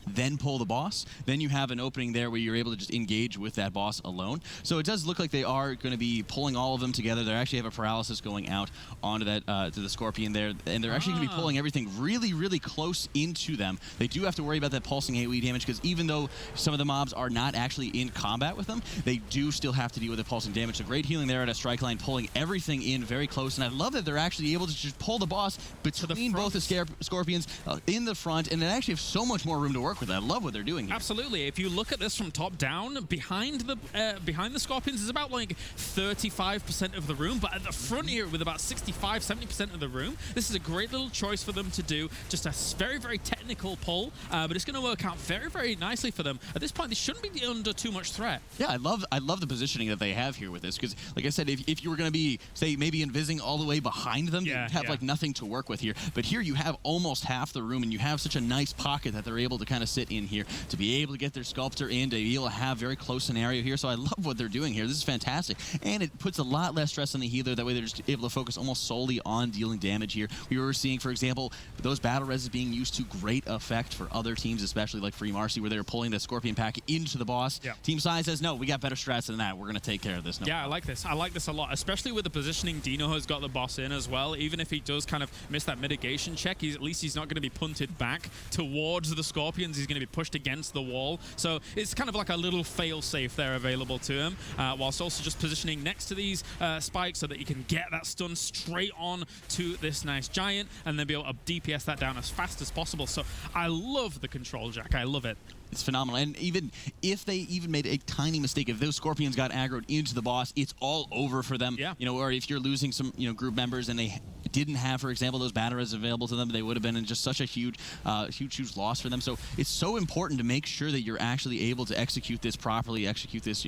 then pull the boss, then you have an opening there where you're able to just engage with that boss alone. So it does look like they are going to be pulling all of them together. They actually have a paralysis going out onto that to the Scorpion there, and they're actually going to be pulling everything really, really close into them. They do have to worry about that pulsing AoE damage, because even though some of the mobs are not actually in combat with them, they do still have to deal with the pulsing damage. So great healing there at a strike line, pulling everything in very close, and I love that they're actually able to just pull the boss between both the Scorpions in the front, and they actually have so much more room to work with. I love what they're doing here.
Absolutely. If you look at this from top down, behind the Scorpions is about like 35% of the room, but at the front here with about 65-70% of the room, this is a great little choice for them to do. Just a very, very technical pull, but it's going to work out very, very nicely for them. At this point, they shouldn't be under too much threat.
Yeah, I love the positioning that they have here with this, because like I said, if you were going to be, say, maybe invising all the way behind them, you'd have like nothing to work with here. But here you have almost half the room, and you have such a nice pocket that they're able to kind of sit in here to be able to get their Sculptor in, to be able to have very close scenario here. So I love what they're doing here. This is fantastic. And it puts a lot less stress on the healer. That way they're just able to focus almost solely on dealing damage here. We were seeing, for example, those battle reses being used to great effect for other teams, especially like Free Marcy, where they were pulling the Scorpion pack into the boss. Team Sigh says, no, we got better strats than that. We're going to take care of this.
I like this. I like this a lot, especially with the positioning. Dino has got the boss in as well. Even if he does kind of miss that mitigation check, at least he's not going to be punted back towards the Scorpions. He's going to be pushed against the wall. So it's kind of like a little fail-safe there available to him, whilst also just positioning next to these spikes so that you can get that stun straight on to this nice giant and then be able to DPS that down as fast as possible. So I love the control, Jack. I love it.
It's phenomenal. And even if they made a tiny mistake, if those Scorpions got aggroed into the boss, it's all over for them. You know, or if you're losing some, group members and they didn't have, for example, those batteries available to them, they would have been in just such a huge loss for them. So it's so important to make sure that you're actually able to execute this properly, execute this,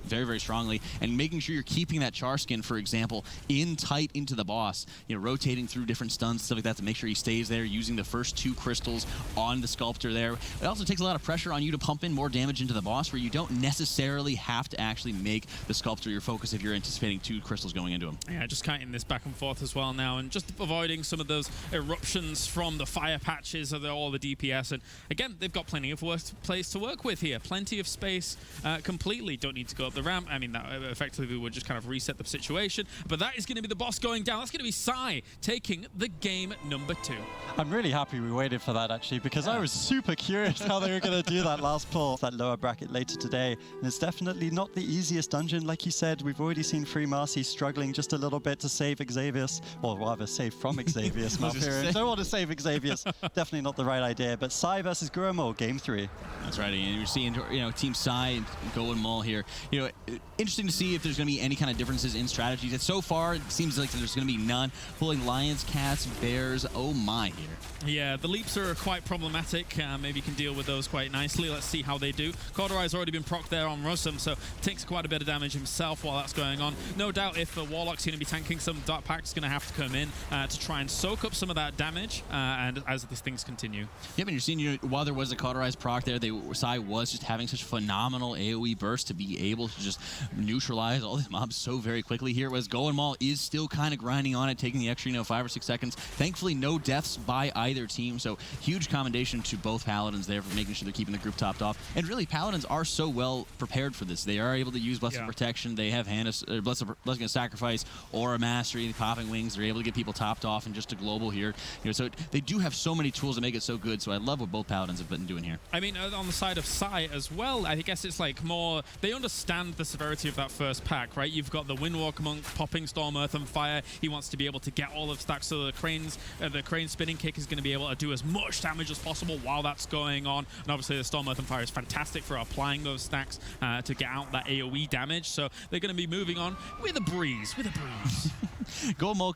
very, very strongly, and making sure you're keeping that Char Skin, for example, in tight into the boss, rotating through different stuns, stuff like that, to make sure he stays there, using the first 2 crystals on the Sculptor there. It also takes a lot of pressure on you to pump in more damage into the boss, where you don't necessarily have to actually make the Sculptor your focus if you're anticipating 2 crystals going into him.
Yeah, just kiting this back and forth as well now, and just avoiding some of those eruptions from the fire patches of all the DPS. And again, they've got plenty of place to work with here. Plenty of space completely. Don't need to go up the ramp. I mean, that effectively would just kind of reset the situation. But that is going to be the boss going down. That's going to be Sigh taking the game number 2.
I'm really happy we waited for that, actually, because I was super curious how they were going to do that last pull, that lower bracket later today. And it's definitely not the easiest dungeon. Like you said, we've already seen Free Marcy struggling just a little bit to save Xavius, or rather save from Xavius. Don't want to save Xavius. Definitely not the right idea. But Sigh versus Goinmul, game 3.
That's right, and you're seeing, Team Sigh and Goinmul here. Interesting to see if there's going to be any kind of differences in strategies. And so far, it seems like there's going to be none. Pulling lions, cats, bears, oh my here.
Yeah, the leaps are quite problematic. Maybe you can deal with those quite nicely. Let's see how they do. Cauterized already been procced there on Rusum, so takes quite a bit of damage himself while that's going on. No doubt if the Warlock's going to be tanking some, Dark Pack's going to have to come in to try and soak up some of that damage and as these things continue.
Yep, and you're seeing, while there was a cauterized proc there, Sigh was just having such phenomenal AoE bursts to be able to just neutralize all these mobs so very quickly here, whereas Goinmul is still kind of grinding on it, taking the extra, 5 or 6 seconds. Thankfully, no deaths by either team, so huge commendation to both Paladins there for making sure they're keeping the group topped off. And really, Paladins are so well prepared for this. They are able to use Blessed Protection. They have Blessing of Sacrifice, Aura Mastery, Popping Wings. They're able to get people topped off and just a global here. So they do have so many tools to make it so good, so I love what both Paladins have been doing here.
I mean, on the side of Sigh as well, I guess it's like more, they understand the severity of that first pack, right? You've got the Windwalker Monk popping Storm, Earth, and Fire. He wants to be able to get all of stacks, so the crane spinning kick is going to be able to do as much damage as possible while that's going on. And obviously the Storm, Earth, and Fire is fantastic for applying those stacks to get out that AoE damage. So they're going to be moving on with a breeze, Goinmul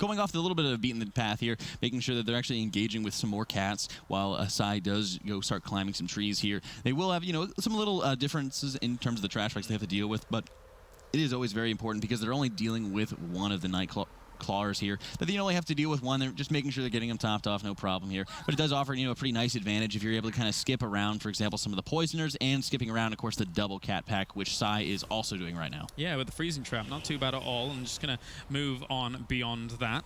going off the little bit of a beaten the path here, making sure that they're actually engaging with some more cats while Sigh does go start climbing some trees here. They will have, some little differences in terms of the trash fights they have to deal with, but it is always very important because they're only dealing with one of the night clawers here, but you only have to deal with one. They're just making sure they're getting them topped off, no problem here. But it does offer a pretty nice advantage if you're able to kind of skip around, for example, some of the poisoners, and skipping around, of course, the double cat pack, which Sigh is also doing right now.
Yeah, with the freezing trap, not too bad at all. I'm just going to move on beyond that.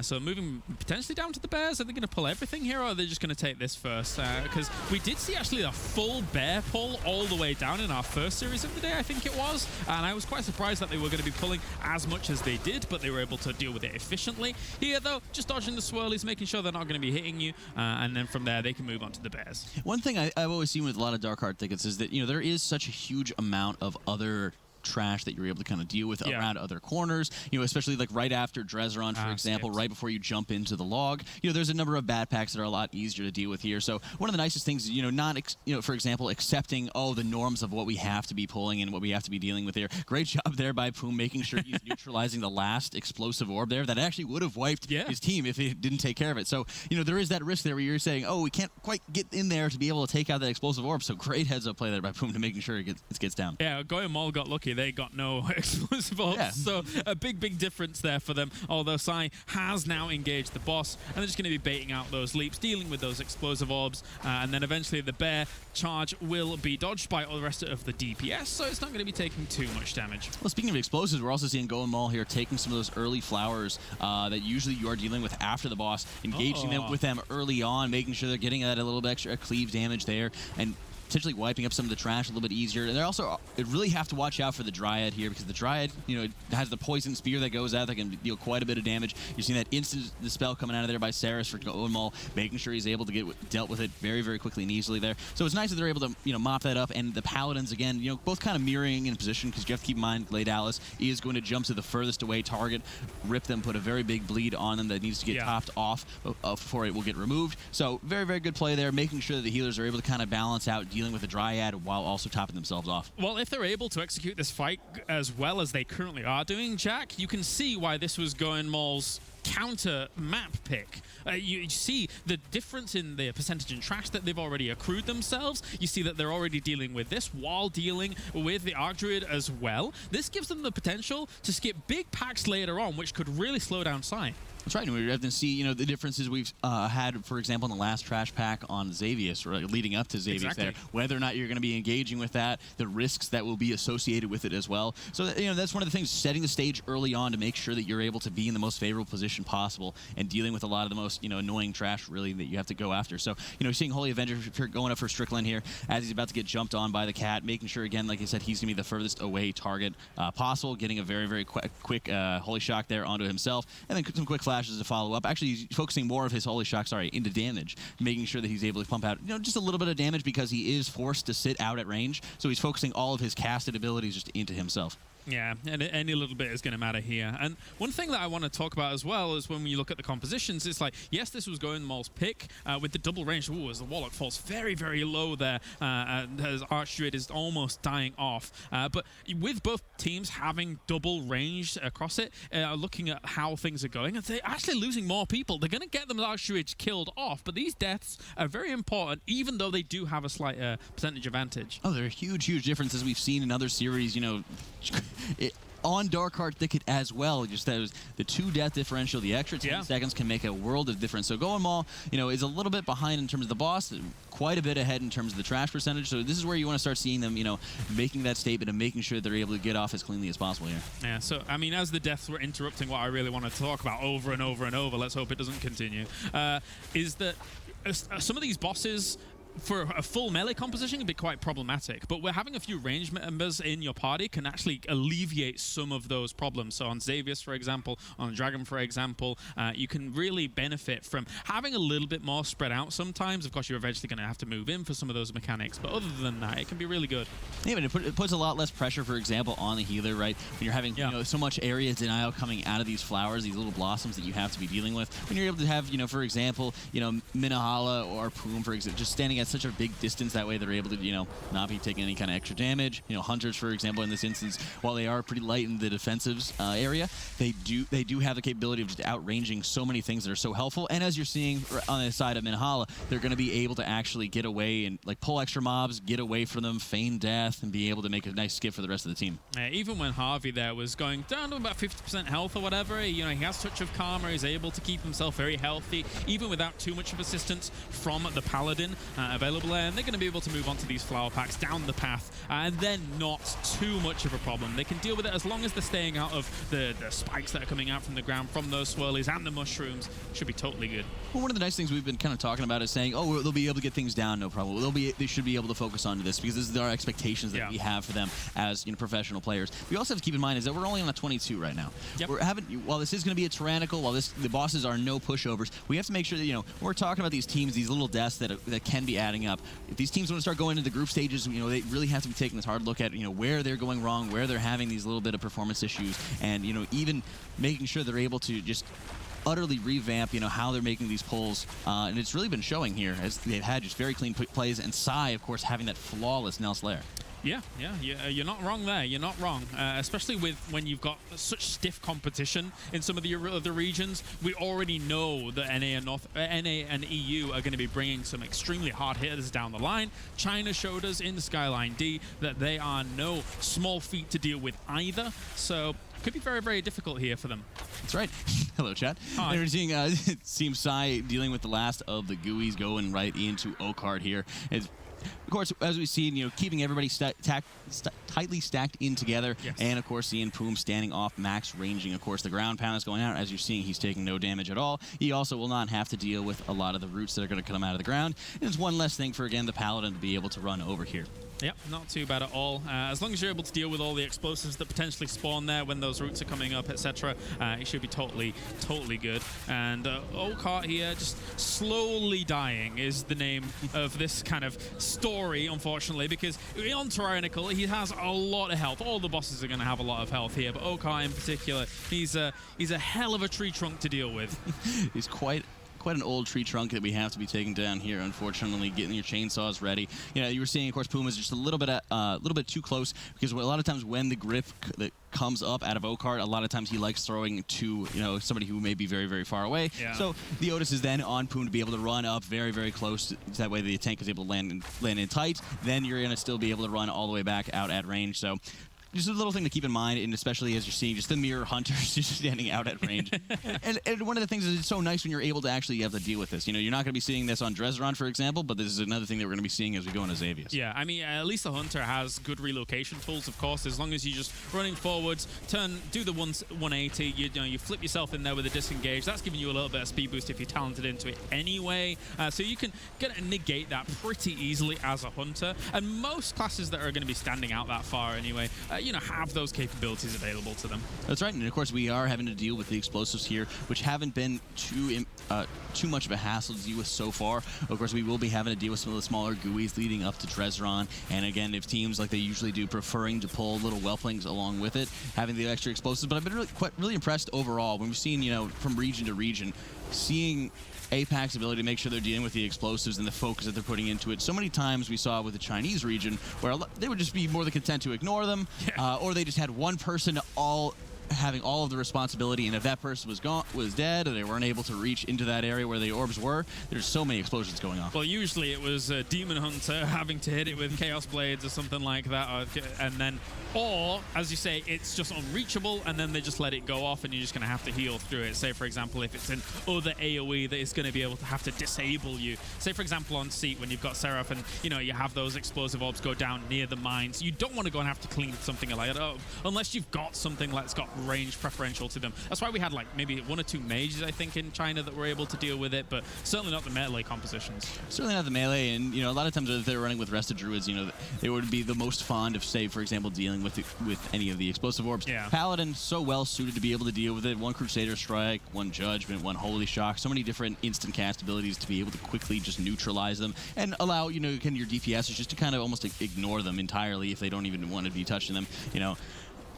So moving potentially down to the bears. Are they going to pull everything here, or are they just going to take this first? Because we did see actually a full bear pull all the way down in our first series of the day, I think it was, and I was quite surprised that they were going to be pulling as much as they did, but they were able to deal with it efficiently. Here, though, just dodging the swirlies, making sure they're not going to be hitting you, and then from there they can move on to the bears. One
thing I've always seen with a lot of Darkheart tickets is that there is such a huge amount of other trash that you're able to kind of deal with around other corners, especially like right after Drezeron, for example, right before you jump into the log. There's a number of bad packs that are a lot easier to deal with here. So one of the nicest things is, not, for example, accepting, the norms of what we have to be pulling and what we have to be dealing with here. Great job there by Poom, making sure he's neutralizing the last explosive orb there that actually would have wiped his team if he didn't take care of it. So, there is that risk there where you're saying, we can't quite get in there to be able to take out that explosive orb. So great heads up play there by Poom to making sure it gets down.
Yeah, Goinmul got lucky. They got no explosive orbs, so a big difference there for them. Although Sigh has now engaged the boss, and they're just going to be baiting out those leaps, dealing with those explosive orbs, and then eventually the bear charge will be dodged by all the rest of the DPS, so it's not going to be taking too much damage.
Well, speaking of explosives, we're also seeing Goinmul here taking some of those early flowers that usually you are dealing with after the boss, engaging them with them early on, making sure they're getting that a little bit extra cleave damage there, and potentially wiping up some of the trash a little bit easier. And they also really have to watch out for the Dryad here, because the Dryad, it has the poison spear that goes out that can deal quite a bit of damage. You've seen that instant dispel coming out of there by Saris for Goinmul, making sure he's able to get dealt with it very, very quickly and easily there. So it's nice that they're able to, mop that up. And the Paladins, again, both kind of mirroring in position, because you have to keep in mind, Glade Alice is going to jump to the furthest away target, rip them, put a very big bleed on them that needs to get topped off before it will get removed. So very, very good play there, making sure that the healers are able to kind of balance out dealing with the Dryad while also topping themselves off.
Well, if they're able to execute this fight as well as they currently are doing, Jack, you can see why this was Goinmul's counter map pick. You see the difference in the percentage in trash that they've already accrued themselves. You see that they're already dealing with this while dealing with the Archdruid as well. This gives them the potential to skip big packs later on, which could really slow down Sigh.
That's right, and we have to see, the differences we've had, for example, in the last trash pack on Xavius, or leading up to Xavius there, whether or not you're going to be engaging with that, the risks that will be associated with it as well. So, that's one of the things, setting the stage early on to make sure that you're able to be in the most favorable position possible and dealing with a lot of the most, annoying trash, really, that you have to go after. So, seeing Holy Avenger going up for Strickland here as he's about to get jumped on by the cat, making sure, again, like I said, he's going to be the furthest away target possible, getting a very, very quick Holy Shock there onto himself, and then some quick flashes to follow up. Actually, he's focusing more of his Holy Shock, into damage, making sure that he's able to pump out, just a little bit of damage because he is forced to sit out at range. So he's focusing all of his casted abilities just into himself.
Yeah, and any little bit is going to matter here. And one thing that I want to talk about as well is when you look at the compositions, it's like, yes, this was Goinmul's pick with the double range. Ooh, as the Warlock falls very, very low there, and as Archdruid is almost dying off. But with both teams having double range across it, looking at how things are going, and they're actually losing more people. They're going to get them Archdruids killed off, but these deaths are very important, even though they do have a slight percentage advantage.
Oh, they're a huge, huge difference, as we've seen in other series, on Darkheart Thicket as well. Just that was the 2 death differential, the extra 10 seconds can make a world of difference. So Goinmul, is a little bit behind in terms of the boss, quite a bit ahead in terms of the trash percentage. So this is where you want to start seeing them, making that statement and making sure they're able to get off as cleanly as possible here.
Yeah, so, I mean, as the deaths were interrupting what I really wanted to talk about over and over and over, let's hope it doesn't continue, is that some of these bosses, for a full melee composition, can be quite problematic, but we're having a few range members in your party can actually alleviate some of those problems. So on Xavius, for example, on Dragon, for example, you can really benefit from having a little bit more spread out sometimes. Of course, you're eventually going to have to move in for some of those mechanics, but other than that, it can be really good.
Yeah, but it puts a lot less pressure, for example, on the healer, right? When you're having so much area denial coming out of these flowers, these little blossoms that you have to be dealing with. When you're able to have, for example, Minahala or Poom, for example, just standing at such a big distance. That way they're able to, you know, not be taking any kind of extra damage. You know, hunters, for example, in this instance, while they are pretty light in the defensives area, they do have the capability of just outranging so many things that are so helpful. And as you're seeing on the side of Minhala, they're going to be able to actually get away and like pull extra mobs, get away from them, feign death, and be able to make a nice skip for the rest of the team.
Even when Harvey there was going down to about 50% health or whatever, you know, he has Touch of Karma, he's able to keep himself very healthy, even without too much of assistance from the Paladin available there, and they're going to be able to move on to these flower packs down the path, and then not too much of a problem. They can deal with it as long as they're staying out of the spikes that are coming out from the ground from those swirlies and the mushrooms. Should be totally good.
Well, one of the nice things we've been kind of talking about is saying, oh, they'll be able to get things down, no problem. They should be able to focus on this because this is our expectations that we have for them as, you know, professional players. We also have to keep in mind is that we're only on a 22 right now.
Yep.
While this is going to be a tyrannical, while the bosses are no pushovers, we have to make sure that, you know, when we're talking about these teams, these little deaths that can be adding up. If these teams want to start going into the group stages, you know, they really have to be taking this hard look at, you know, where they're going wrong, where they're having these little bit of performance issues, and, you know, even making sure they're able to just utterly revamp, you know, how they're making these pulls, and it's really been showing here as they've had just very clean plays, and Sigh, of course, having that flawless Nel's Lair.
Yeah, you're not wrong there. You're not wrong, especially when you've got such stiff competition in some of the other regions. We already know that NA and EU are going to be bringing some extremely hard hitters down the line. China showed us in the Skyline D that they are no small feat to deal with either. So could be very, very difficult here for them.
That's right. Hello, chat.
Hi.
We're seeing Team Sigh dealing with the last of the GUIs going right into Darkheart here. Of course, as we've seen, you know, keeping everybody tightly stacked in together, and of course, seeing Poom standing off max ranging. Of course, the ground pound is going out. As you're seeing, he's taking no damage at all. He also will not have to deal with a lot of the roots that are going to come out of the ground. And it's one less thing for, again, the Paladin to be able to run over here.
Yep, not too bad at all. As long as you're able to deal with all the explosives that potentially spawn there when those roots are coming up, etc., it should be totally good. And Darkheart here, just slowly dying is the name of this kind of story, unfortunately, because on Tyrannical, he has a lot of health. All the bosses are going to have a lot of health here, but Darkheart in particular, he's a hell of a tree trunk to deal with.
He's quite an old tree trunk that we have to be taking down here, unfortunately, getting your chainsaws ready. You know, you were seeing, of course, Puma's just a little bit too close, because a lot of times when the grip that comes up out of Darkheart, a lot of times he likes throwing to, you know, somebody who may be very, very far away.
Yeah.
So the Otis is then on Puma to be able to run up very, very close. That way the tank is able to land in tight. Then you're going to still be able to run all the way back out at range. So just a little thing to keep in mind, and especially as you're seeing just the mirror hunters just standing out at range. and one of the things is it's so nice when you're able to actually have to deal with this. You know, you're not going to be seeing this on Dresderon, for example, but this is another thing that we're going to be seeing as we go into Xavius.
Yeah, I mean, at least the Hunter has good relocation tools, of course, as long as you just running forwards, do the 180, you flip yourself in there with a disengage. That's giving you a little bit of speed boost if you're talented into it anyway. So you can negate that pretty easily as a Hunter. And most classes that are going to be standing out that far anyway, you know, have those capabilities available to them.
That's right, and of course we are having to deal with the explosives here, which haven't been too much of a hassle to deal with so far. Of course, we will be having to deal with some of the smaller GUIs leading up to Dresderon, and again, if teams like they usually do, preferring to pull little whelplings along with it, having the extra explosives. But I've been really impressed overall when we've seen, you know, from region to region, seeing APAC's ability to make sure they're dealing with the explosives and the focus that they're putting into it. So many times we saw with the Chinese region where they would just be more than content to ignore them, or they just had one person having all of the responsibility, and if that person was dead, or they weren't able to reach into that area where the orbs were, there's so many explosions going on.
Well, usually it was a Demon Hunter having to hit it with Chaos Blades or something like that, or, as you say, it's just unreachable, and then they just let it go off, and you're just going to have to heal through it. Say, for example, if it's an other AoE that is going to be able to have to disable you. Say, for example, on Seat, when you've got Seraph and, you know, you have those explosive orbs go down near the mines, you don't want to go and have to clean something like that, unless you've got something that's got range preferential to them. That's why we had, like, maybe 1 or 2 mages, I think, in China that were able to deal with it, but certainly not the melee compositions.
Certainly not the melee, and, you know, a lot of times if they're running with Rested Druids, you know, they would be the most fond of, say, for example, dealing with any of the explosive orbs.
Yeah.
Paladin, so well suited to be able to deal with it. 1 Crusader Strike, 1 Judgment, 1 Holy Shock, so many different instant cast abilities to be able to quickly just neutralize them and allow, you know, your DPSs just to kind of almost ignore them entirely if they don't even want to be touching them, you know.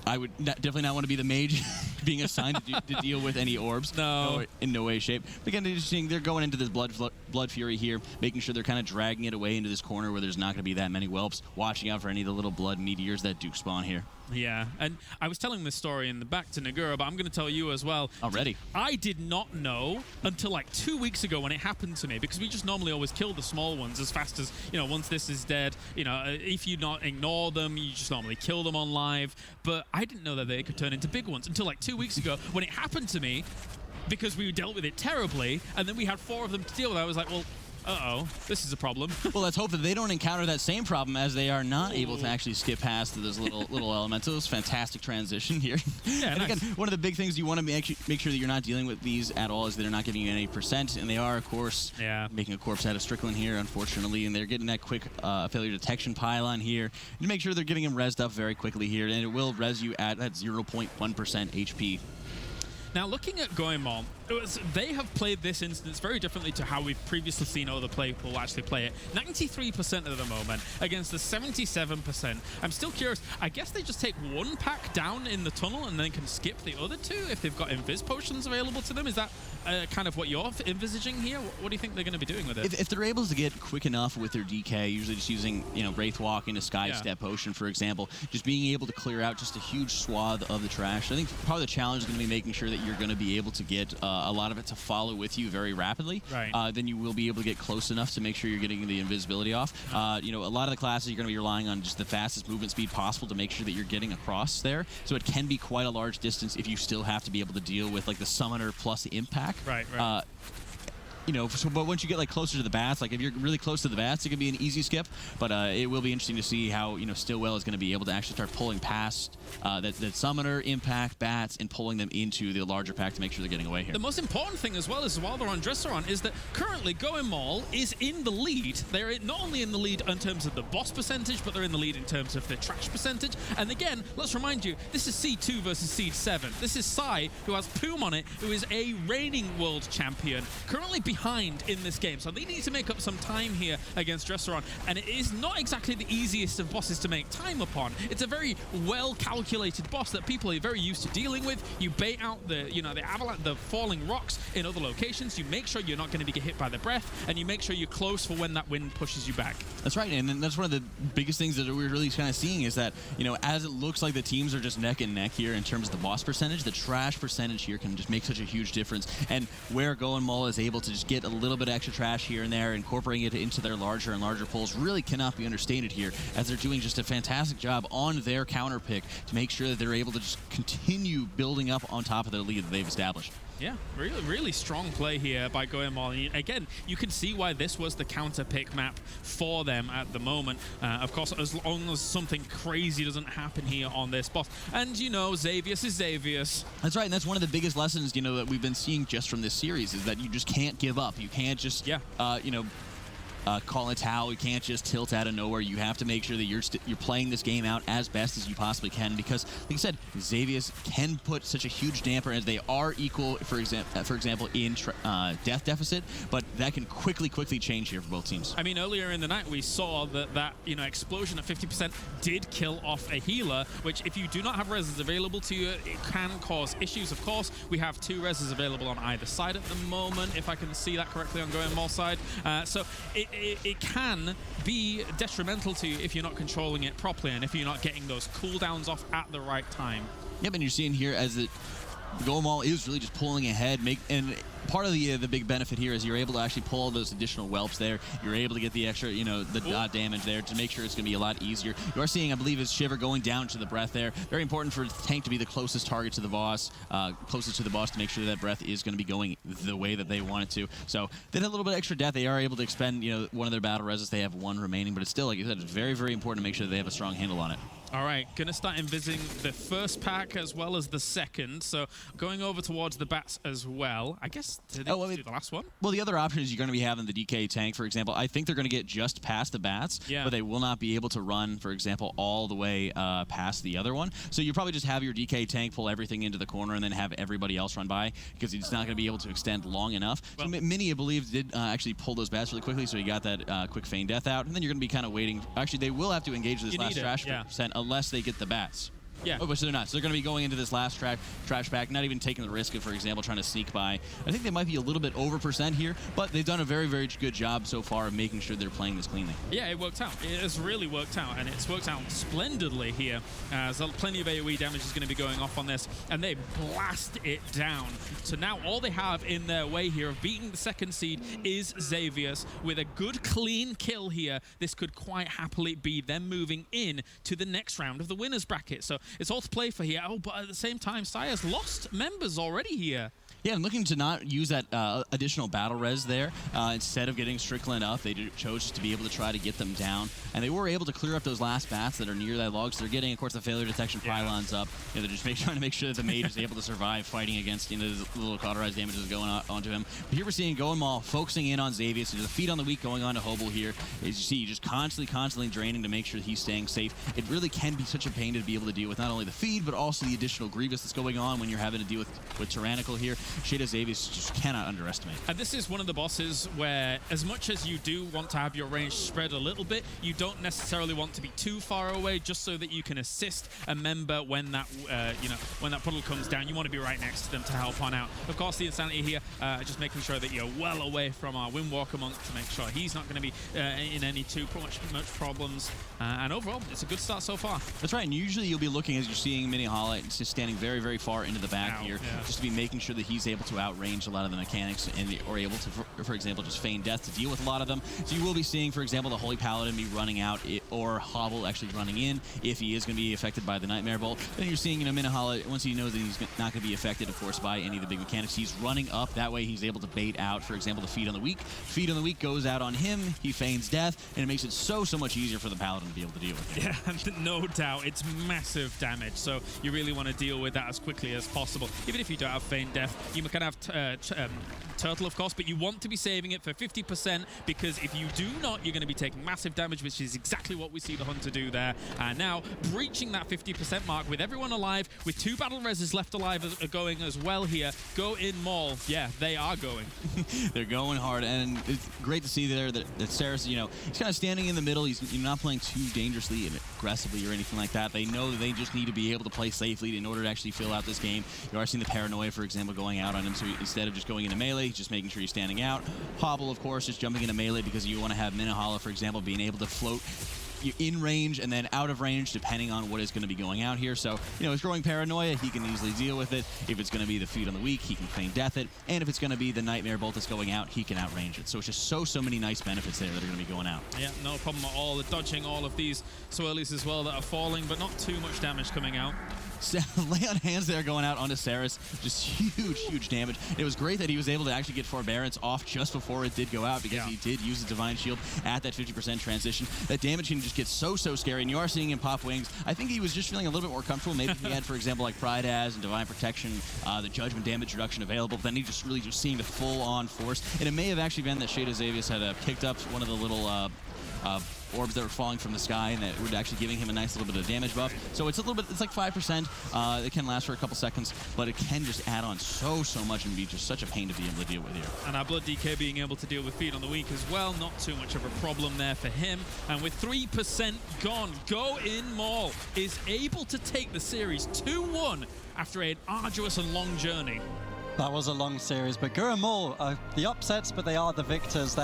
I would definitely not want to be the mage being assigned to deal with any orbs.
No.
In no way, shape. But again, they're going into this blood fury here, making sure they're kind of dragging it away into this corner where there's not going to be that many whelps, watching out for any of the little blood meteors that do spawn here.
Yeah, and I was telling this story in the back to Nagura, but I'm going to tell you as well.
Already?
I did not know until like 2 weeks ago when it happened to me, because we just normally always kill the small ones as fast as, once this is dead, if you not ignore them, you just normally kill them on live. But I didn't know that they could turn into big ones until like 2 weeks ago when it happened to me, because we dealt with it terribly, and then we had 4 of them to deal with. I was like, well, uh-oh, this is a problem.
Well, let's hope that they don't encounter that same problem, as they are not able to actually skip past those little elementals. Fantastic transition here.
Yeah,
and
nice.
Again, one of the big things you want to make sure that you're not dealing with these at all is they're not giving you any percent, and they are, of course, making a corpse out of Strickland here, unfortunately, and they're getting that quick failure detection pylon here to make sure they're getting him rezzed up very quickly here, and it will res you at that 0.1% HP.
Now, looking at Goinmul, they have played this instance very differently to how we've previously seen other people actually play it. 93% at the moment against the 77%. I'm still curious. I guess they just take one pack down in the tunnel and then can skip the other 2 if they've got invis potions available to them. Is that kind of what you're envisaging here? What do you think they're going to be doing with it?
If they're able to get quick enough with their DK, usually just using Wraith Walk into Sky Step Potion, for example, just being able to clear out just a huge swath of the trash. I think part of the challenge is going to be making sure that you're going to be able to get a lot of it to follow with you very rapidly.
Right.
Then you will be able to get close enough to make sure you're getting the invisibility off. A lot of the classes you're going to be relying on just the fastest movement speed possible to make sure that you're getting across there. So it can be quite a large distance if you still have to be able to deal with like the summoner plus the impact.
Right.
But once you get like closer to the bats, like if you're really close to the bats, it can be an easy skip. But it will be interesting to see how Stillwell is going to be able to actually start pulling past that summoner, impact, bats, and pulling them into the larger pack to make sure they're getting away here.
The most important thing as well is while they're on Dresseron is that currently Goinmul is in the lead. They're not only in the lead in terms of the boss percentage, but they're in the lead in terms of the trash percentage. And again, let's remind you, this is Seed 2 versus Seed 7. This is Sigh, who has Poom on it, who is a reigning world champion, currently behind in this game. So they need to make up some time here against Dresseron. And it is not exactly the easiest of bosses to make time upon. It's a very well-calculated boss that people are very used to dealing with. You bait out the avalanche, the falling rocks in other locations. You make sure you're not going to be hit by the breath, and you make sure you're close for when that wind pushes you back.
That's right, and that's one of the biggest things that we're really kind of seeing is that, as it looks like the teams are just neck and neck here in terms of the boss percentage, the trash percentage here can just make such a huge difference. And where Goinmul is able to just get a little bit of extra trash here and there, incorporating it into their larger and larger pulls, really cannot be understated here, as they're doing just a fantastic job on their counter pick to make sure that they're able to just continue building up on top of their lead that they've established.
Yeah, really, really strong play here by Goinmul. Again, you can see why this was the counter pick map for them at the moment. Of course, as long as something crazy doesn't happen here on this boss. And, Xavius is Xavius.
That's right, and that's one of the biggest lessons, that we've been seeing just from this series, is that you just can't give up. You can't just, call a towel. You can't just tilt out of nowhere. You have to make sure that you're playing this game out as best as you possibly can, because, like I said, Xavius can put such a huge damper, as they are equal, for example, in death deficit, but that can quickly change here for both teams.
I mean, earlier in the night, we saw that explosion at 50% did kill off a healer, which if you do not have reses available to you, it can cause issues. Of course, we have 2 reses available on either side at the moment, if I can see that correctly on Goinmul's side. So it can be detrimental to you if you're not controlling it properly and if you're not getting those cooldowns off at the right time.
Yep, and you're seeing here as Goinmul is really just pulling ahead, and part of the big benefit here is you're able to actually pull those additional whelps there. You're able to get the extra, the dot damage there to make sure it's going to be a lot easier. You are seeing, I believe, is Shiver going down to the breath there. Very important for the tank to be the closest target to the boss, closest to the boss, to make sure that breath is going to be going the way that they want it to. So they had a little bit of extra death. They are able to expend, one of their battle reses. They have 1 remaining, but it's still, like you said, it's very, very important to make sure that they have a strong handle on it.
All right, going to start envisaging the first pack as well as the second. So going over towards the bats as well. I guess did they do the last one?
Well, the other option is you're going to be having the DK tank, for example. I think they're going to get just past the bats, but they will not be able to run, for example, all the way past the other one. So you probably just have your DK tank pull everything into the corner and then have everybody else run by, because it's not going to be able to extend long enough. Well, so Mini, I believe, did actually pull those bats really quickly, so he got that quick feign death out. And then you're going to be kind of waiting. Actually, they will have to engage this last trash percent unless they get the bats.
Yeah.
Oh, but so they're not. So they're going to be going into this last trash pack, not even taking the risk of, for example, trying to sneak by. I think they might be a little bit over % here, but they've done a very, very good job so far of making sure they're playing this cleanly.
Yeah, it worked out. It has really worked out, and it's worked out splendidly here. So plenty of AoE damage is going to be going off on this, and they blast it down. So now all they have in their way here of beating the second seed is Xavius. With a good, clean kill here, this could quite happily be them moving in to the next round of the winners bracket. So it's all to play for here. Oh, but at the same time, Sigh has lost members already here.
Yeah, and looking to not use that additional battle res there. Instead of getting Strickland up, they chose to be able to try to get them down. And they were able to clear up those last bats that are near that log. So they're getting, of course, the failure detection pylons up. You know, they're just trying to make sure that the mage is able to survive fighting against, you know, the little cauterized damage that's going onto him. But here we're seeing Goinmul focusing in on Xavius. There's a feed on the weak going on to Hobel here. As you see, just constantly draining to make sure that he's staying safe. It really can be such a pain to be able to deal with not only the feed, but also the additional Grievous that's going on when you're having to deal with Tyrannical here. Shada Xavius just cannot underestimate.
And this is one of the bosses where, as much as you do want to have your range spread a little bit, you don't necessarily want to be too far away, just so that you can assist a member when that when that puddle comes down. You want to be right next to them to help on out. Of course, the Insanity here, just making sure that you're well away from our Windwalker monk to make sure he's not going to be in any too much problems. And overall, it's a good start so far.
That's right. And usually you'll be looking, as you're seeing Minnehala, it's just standing very, very far into the back here, just to be making sure that he's able to outrange a lot of the mechanics and or able to, for example, just feign death to deal with a lot of them. So you will be seeing, for example, the Holy Paladin be running out or Hobble actually running in if he is going to be affected by the Nightmare Bolt. Then you're seeing, Minnehala, once he knows that he's not going to be affected, of course, by any of the big mechanics, he's running up. That way he's able to bait out, for example, the Feed on the Weak. Feed on the Weak goes out on him. He feigns death, and it makes it so much easier for the Paladin to be able to deal with it.
Yeah, no doubt. It's massive damage, so you really want to deal with that as quickly as possible. Even if you don't have feign death, you can have Turtle, of course, but you want to be saving it for 50%, because if you do not, you're going to be taking massive damage, which is exactly what we see the Hunter do there. And now, breaching that 50% mark with everyone alive, with 2 battle reses left alive going as well here. Goinmul, yeah, they are going.
They're going hard, and it's great to see there that Saris, he's kind of standing in the middle. He's not playing too dangerously and aggressively or anything like that. They know that they just need to be able to play safely in order to actually fill out this game. You are seeing the Paranoia, for example, going out on him, so instead of just going into melee, he's just making sure he's standing out. Hobble, of course, just jumping into melee because you want to have Minnehala, for example, being able to float in range and then out of range depending on what is going to be going out here. So, his growing Paranoia, he can easily deal with it. If it's going to be the Feed on the Weak, he can feign death it. And if it's going to be the Nightmare Bolt that's going out, he can outrange it. So it's just so many nice benefits there that are going to be going out.
Yeah, no problem at all. They're dodging all of these swirlies as well that are falling, but not too much damage coming out.
Lay on hands there going out onto Saris. Just huge damage. It was great that he was able to actually get Forbearance off just before it did go out, because he did use the Divine Shield at that 50% transition. That damage can just get so scary, and you are seeing him pop wings. I think he was just feeling a little bit more comfortable. Maybe he had, for example, like Pride As and Divine Protection, the Judgment damage reduction available, but then he just really seeing the full-on force. And it may have actually been that Shada Xavius had picked up one of the little orbs that were falling from the sky, and that were actually giving him a nice little bit of damage buff. So it's a little bit, it's like 5%. It can last for a couple seconds, but it can just add on so much and be just such a pain to be able to deal with here.
And our Blood DK being able to deal with Feed on the Weak as well, not too much of a problem there for him. And with 3% gone, Goinmul is able to take the series 2-1 after an arduous and long journey.
That was a long series, but Goinmul, the upsets, but they are the victors.